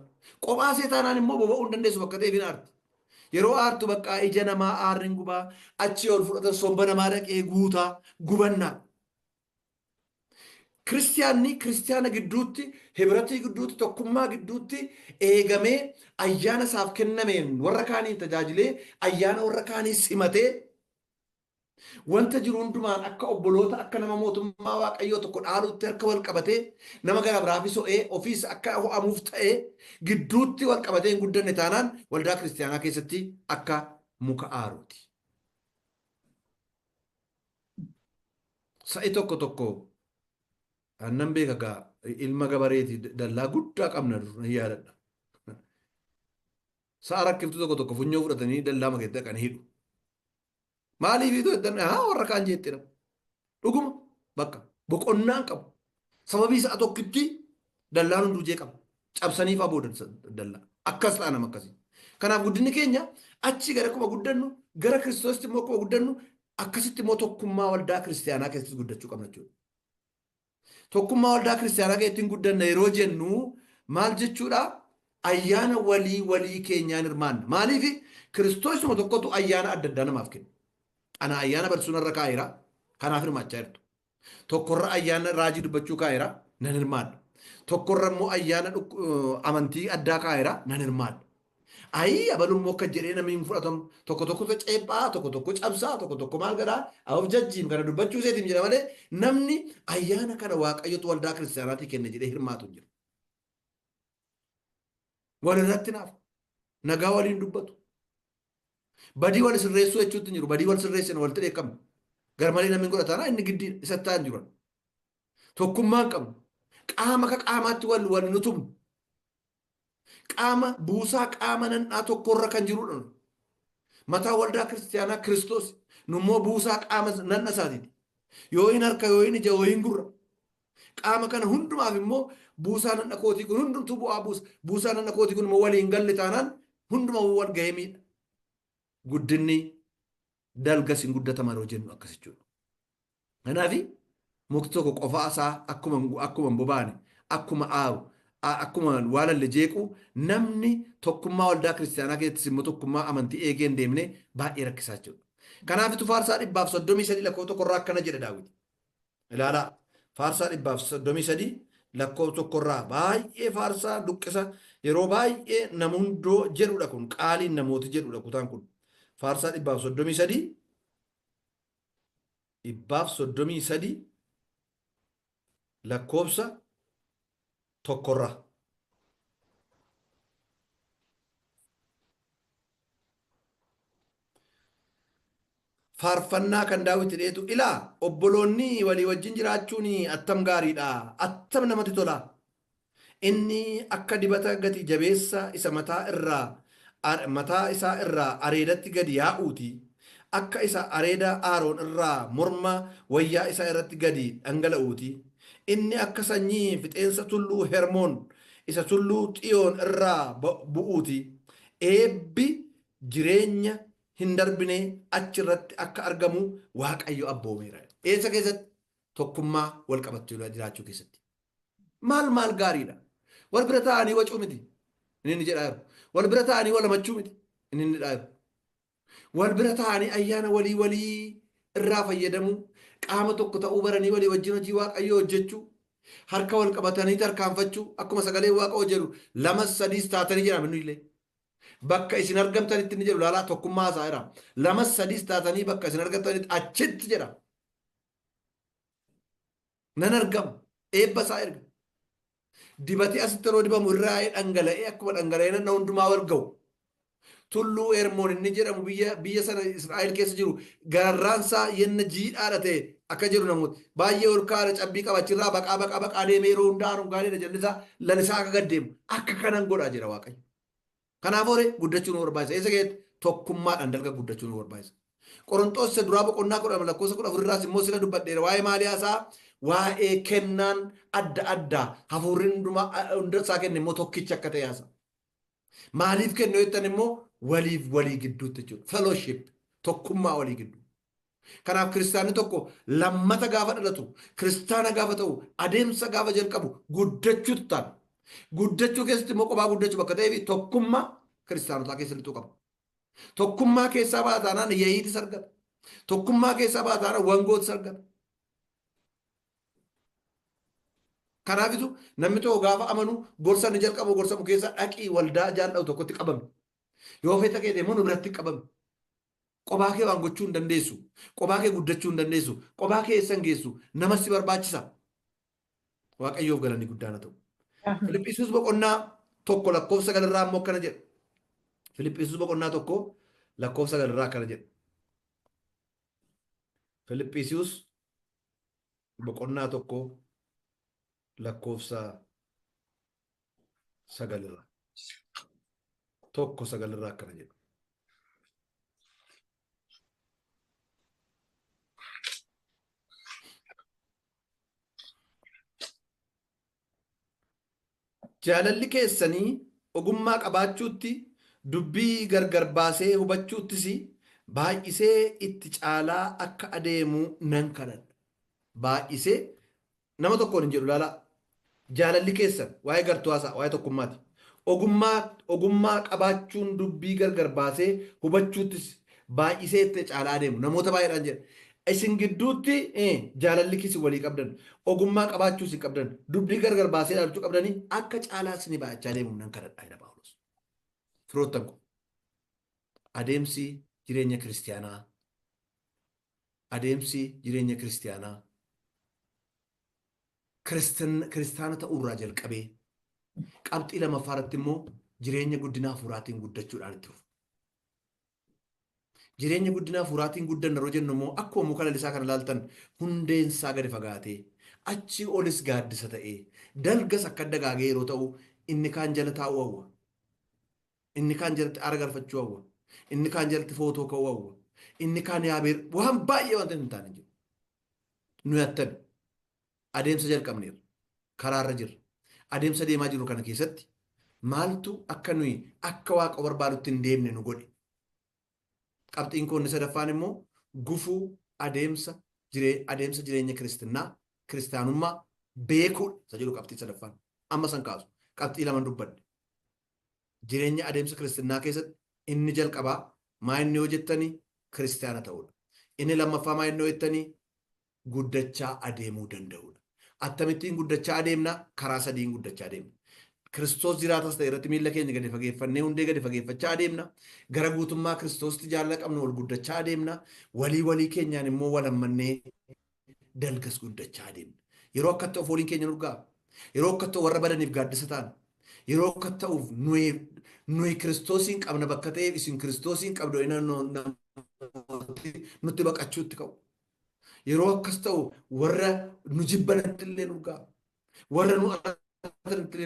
Qobaasee taanaan immoo boba'uu hin dandeessu bakka ta'eef hin aarti. Yeroo aartu bakka ija namaa aarri hin gubaa, achii ol fudhatan somba namaa dhaqee guutaa gubannaa. Kiristiyaana gidduutti, hibratii gidduutti, tokkummaa gidduutti eegamee ayyaana isaaf kennameen warra kaaniin tajaajilee ayyaana warra kaanii simatee wanta jiru hundumaan akka obboloota akka nama mootummaa Waaqayyoo tokko dhaaluutti harka wal qabatee nama gara biraafis ho'ee ofiis akka ho'amuuf ta'ee gidduutti wal qabatee hin guddanne taanaan waldaa kiristiyaanaa keessatti akka muka aaruuti. Sa'i tokko tokko annan beeka ilma gabareeti dallaa guddaa qabna hin yaadadha. Sa'a rakkiftu tokko tokko funyoo fudhatanii dallaa makeetti dhaqanii hidhu. Maaliif iddoo itti warra kaan jeettidha. Dhuguma bakka boqonnaan qabu. Sababii sa'a tokkitti dallaan hunduu jee qaba. Cabsaniif abooda dallaa. Akkas ta'a nama akkasii. Kanaaf guddinni keenya achi gara akkuma guddannu gara Kiristoositti immoo akkuma guddannu akkasitti immoo tokkummaa waldaa kiristiyaanaa keessatti guddachuu qabna jechuudha. Tokkummaa waldaa kiristiyaanaa keessatti hin guddanna yeroo jennu maal jechuudha? Ayyaana walii keenyaan hirmaanna. Maaliif Kiristoosuma tokkotu ayyaana adda addaa namaaf kenna. Ana ayyaana barsuun irra kaa'eera. Kanaaf hirmaachaa jirtu. Tokkorra ayyaana raajii dubbachuu kaa'eera. Nan hirmaadha. Tokkorra immoo ayyaana amantii addaa kaa'eera. Nan hirmaadha. Ayii abaluun immoo akka jedhee namni hin fudhatamu. Tokko tokko ceephaa, tokko tokko cabsaa, tokko tokko maal godhaa of jajjiin kana dubbachuu seetiin jedha malee namni ayyaana kana Waaqayyotu waldaa kiristaanaatii kenna jedhee hirmaatu hin jiru. Walirratti naaf nagaa waliin dubbatu. Badii wal sirreessuu jechuutti jiru. Badii wal sirreessan walitti dheekkamne. Garmalee namni godhataana inni giddii isa ta'an jiran. Tokkummaan qabnu. Qaama ka qaamaatti wal nutumnu. Qaama buusaa qaama nan'aa tokkorra kan jirudha. Mataa waldaa kiristiyaanaa Kiristoos. Nummoo buusaa qaama nan'a isaatiiti. Yoo hin harka, yoo hin ija, yoo hin gurra. Qaama kana hundumaaf immoo buusaa nan'a kootii kun hundumtuu bu'aa buusa. Buusaa nan'a kootii kun immoo waliin galle taanaan hundumaa wal gahee miidha. Guddinni dalgas hin guddataman yoo jennu akkas jechuudha. Kanaaf mukti tokko qofaa isaa akkuma bobaane, akkuma aawu, akkuma waalallee jeequ namni tokkummaa waldaa kiristaanaa keessatti immoo tokkummaa amantii eegee hin deemne baay'ee rakkisaa jechuudha. Kanaaf faarsaa 133 lakkoofsa tokkorraa akkana jedha Daawit. Ilaalaa faarsaa 133 lakkoofsa tokkorraa baay'ee faarsaa duqqisa yeroo baay'ee namundoo jedhudha kun qaaliin namooti jedhudha kutaan kun. Faarsaa 133 lakkoofsa tokkorraa. Faarfannaa kan Daawit dheetu ilaa obboloonni walii wajjin jiraachuun attam gaariidha. Attam namatti tola. Inni akka dibata gati jabeessa isa mataa isaa irraa areedatti gadi yaa'uuti. Akka isa areeda Aaroon irraa morma wayyaa isaa irratti gadi dhangala'uuti. Inni akka sanyii fixeensa tulluu Hermoon isa tulluu Xiyoon irraa bu'uuti. Eebbi jireenya hin darbine achirratti akka argamu Waaqayyo abboomeera. Eessa keessatti? Tokkummaa wal qabachuu jiraachuu keessatti. Maal gaariidha. Wal bira ta'anii wacuu miti. Inni jedhaa jiru. Wal bira ta'anii wal hamachuu miti. Inni jedhaa jiru. Wal bira ta'anii ayyaana walii irraa fayyadamu. Qaama tokko ta'uu baranii walii wajjin hojii Waaqayyoo hojjechuu. Harka wal qabatanii tarkaanfachuu. Akkuma sagalee Waaqayyoo jedhu 2-3 taatanii jedhama inni illee. Bakka isin argamtanitti inni jedhu laalaa tokkummaa isaa jira. 2-3 taatanii bakka isin argamtanitti achitti jedha. Nan argama. Eebba isaa erga. Dibatee asitti yeroo dibamu irraa dhangala'ee akkuma dhangala'ee nanna hundumaa wal ga'u. tulluu Hermoon inni jedhamu biyya sana Israa'el keessa jiru gararraansaa yenna jiidhaadha ta'e akka jiru namooti baay'ee ol kaa'ala cabbii qabachirraa baqaa deemee yeroo hundaa gaariidha jallisaa lalisaa akka gaddeemu akka kanan godhaa jira Waaqayyo. Kanaaf hore guddachuu nu barbaachisa. Eessa keetti tokkummaadhaan dalga guddachuu nu barbaachisa. Qorontoos isa duraa boqonnaa 10:14 irraas immoo sila dubbadheera waa'ee maalii haasaa waa'ee kennaan adda addaa hafuurri hunda isaa kenne immoo tokkicha akka ta'e haasa. Maaliif kennu jettan immoo waliif walii gidduutti jechuudha. Fellowship tokkummaa walii gidduu. Kanaaf kiristaanni tokko lammata gaafa dhalatu kiristaana gaafa ta'u adeemsa gaafa jalqabu guddachuutu taana. Guddachuu keessatti immoo kophaa guddachuu bakka ta'eef tokkummaa kiristaanotaa keessa lixuu qaba. Tokkummaa keessaa baataanaan yeeyiitis argata. Tokkummaa keessaa baataanaan wangootis argata. Kanaafitu namni tokko gaafa amanu gorsa ni jalqabu gorsamu keessaa dhaqii waldaa jaallatu tokkotti qabame. Yoo feeta kee deemu nu biratti qabame. Kophaa kee waan gochuu hin dandeessu. Kophaa kee guddachuu hin dandeessu. Kophaa kee eessan geessu. Namas si barbaachisa. Waaqayyoof galanni guddaan haa ta'u. Filiphisius boqonnaa 1:9 immoo akkana jedha. Filiphisius boqonnaa 1:9 akkana jedha. Filiphisius boqonnaa 1:9 akkana jedha. Jaalalli keessanii ogummaa qabaachuutti dubbii gargar baasee hubachuuttis baay'isee itti caalaa akka adeemu nan kadhadha. Baay'isee nama tokkoon hin jedhu ilaalaa. Jaalalli keessan waa'ee gartuu haasaa waa'ee tokkummaati. Ogummaa qabaachuun dubbii gargar baasee hubachuuttis baay'isee itti caalaa adeemu. Namoota baay'eedhaan jedha. Isin gidduutti jaalalli kisi walii qabdan ogummaa qabaachuu isin qabdan dubbii gargar baasee ilaalchuu qabdanii akka caalaa isin baay'achaa deemu nan kadhadha jedha Phaawulos. Firoottan kun adeemsi jireenya kiristiyaanaa kiristaana ta'uurraa jalqabee qabxii lammaffaa irratti immoo jireenya guddinaa hafuuraatiin guddachuudhaan itti dhufu. Jireenya guddinaa hafuuraatiin guddanna yeroo jennu immoo akkuma muka lalisaa kana ilaaltan hundeensaa gadi fagaatee achi olis gaaddisa ta'ee dalgas akka dagaagee yeroo ta'u inni kaan jala taa'uu hawwa. Inni kaan jalatti aara galfachuu hawwa. Inni kaan jalatti footoo ka'uu hawwa. Inni kaan yaabeer waan baay'ee wanta hin taane jiru. Nu yattani adeemsa jalqabneerra karaarra jirra. Adeemsa deemaa jiru kana keessatti maaltu akka nuyi akka waaqa barbaadutti hin deemne nu godhe. Qabxiin kun sadaffaan immoo gufuu adeemsa jireenya kiristaanummaa beekuudha. Isa jedhu qabxii sadaffaan. Amma san kaasu qabxii lama dubbadde. Jireenya adeemsa kiristinnaa keessatti inni jalqabaa maa inni yoo jettanii kiristaana ta'uudha. Inni lammaffaa maa inni yoo jettanii guddachaa adeemuu danda'uudha. Akkamittiin guddachaa adeemna? Karaa sadiin guddachaa adeemna. Kiristoos jiraatas ta'e irratti miilla keenya gadi fageeffannee hundee gadi fageeffachaa adeemna. Gara guutummaa Kiristoositti jaalala qabnu ol guddachaa adeemna. Walii keenyaan immoo walammannee dalgas guddachaa adeemna. Yeroo akka ta'uuf waliin keenya nurgaa. Yeroo akka ta'u warra badaniif gaaddisa ta'an. Yeroo akka ta'uuf nuyi Kiristoosiin qabna bakka ta'eef isin Kiristoosiin qabdu nutti baqachuutti ka'u. Yeroo akkas ta'u warra nu jibbanatti illee nurgaa. Warra nu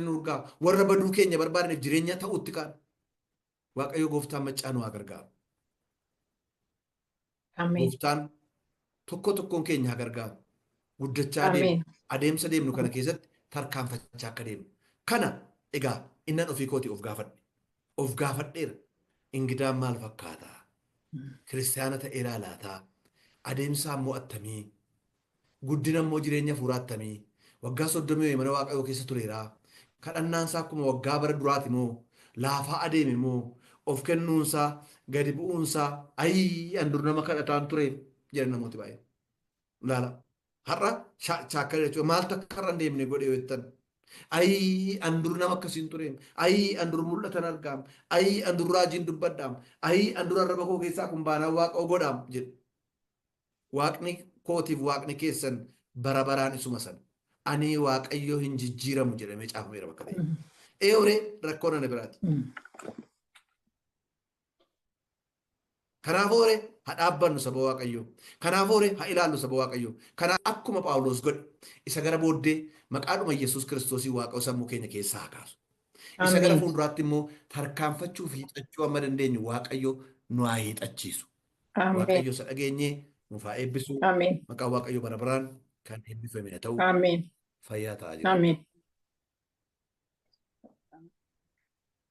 nurgaa. Warra baduu keenya barbaadaniif jireenya ta'utti kaan. Waaqayyo gooftaan maccaa nu haa gargaaru. Gooftaan tokkoon keenya haa gargaaru. Guddachaa adeemu. Adeemsa deemnu kana keessatti tarkaanfachaa akka deemnu. Kana egaa innan ofii kootii of gaafadhe. Of gaafadheera. Ingidaan maal fakkaataa? Kiristaana ta'eeraa laataa? Adeemsaa immoo attamii? Guddina immoo jireenya hafuuraa attamii? Waggaa 30 mana waaqayyoo keessa tureeraa? Kadhannaansaa akkuma waggaa bara duraati moo? Laafaa adeeme moo? Of kennuunsaa, gadi bu'uunsaa, andur nama kadhataan ture jedhan namooti baay'ee. Ilaala. Har'a shaakkala jechuudha. Maaltu akka har'a hin deemne godhee yoo jettan? Andur nama akkasiin ture. Andur mul'atan argaam. Andur raajiin dubbadhaam. Andur arraba koo keessaa kun baanaa waaqa godhaam jedhu. Waaqni kootiif waaqni keessan bara baraan isuma sana. Ani waaqayyo hin jijjiiramu jedhamee caafameera bakka ta'e. Eeyoree rakkoo nana biraati. Kanaafuu haa dhaabbannu saba Waaqayyoo. Kanaafuu haa ilaallu saba Waaqayyoo. Kanaaf akkuma Phaawulos godhe isa gara booddee maqaadhuma Yesuus Kiristoosii Waaqa sammuu keenya keessaa haa kaasu. Isa gara Ameen. fuulduraatti immoo tarkaanfachuu fi hiixachuu amma dandeenyu Waaqayyo nu haa hiixachiisu. Ameen. Waaqayyo isa dhageenyee nuuf haa eebbisu. Ameen. Maqaa Waaqayyo bara baraan kan eebbifame haa ta'u Ameen. fayyaa ta'aa jira. Ameen.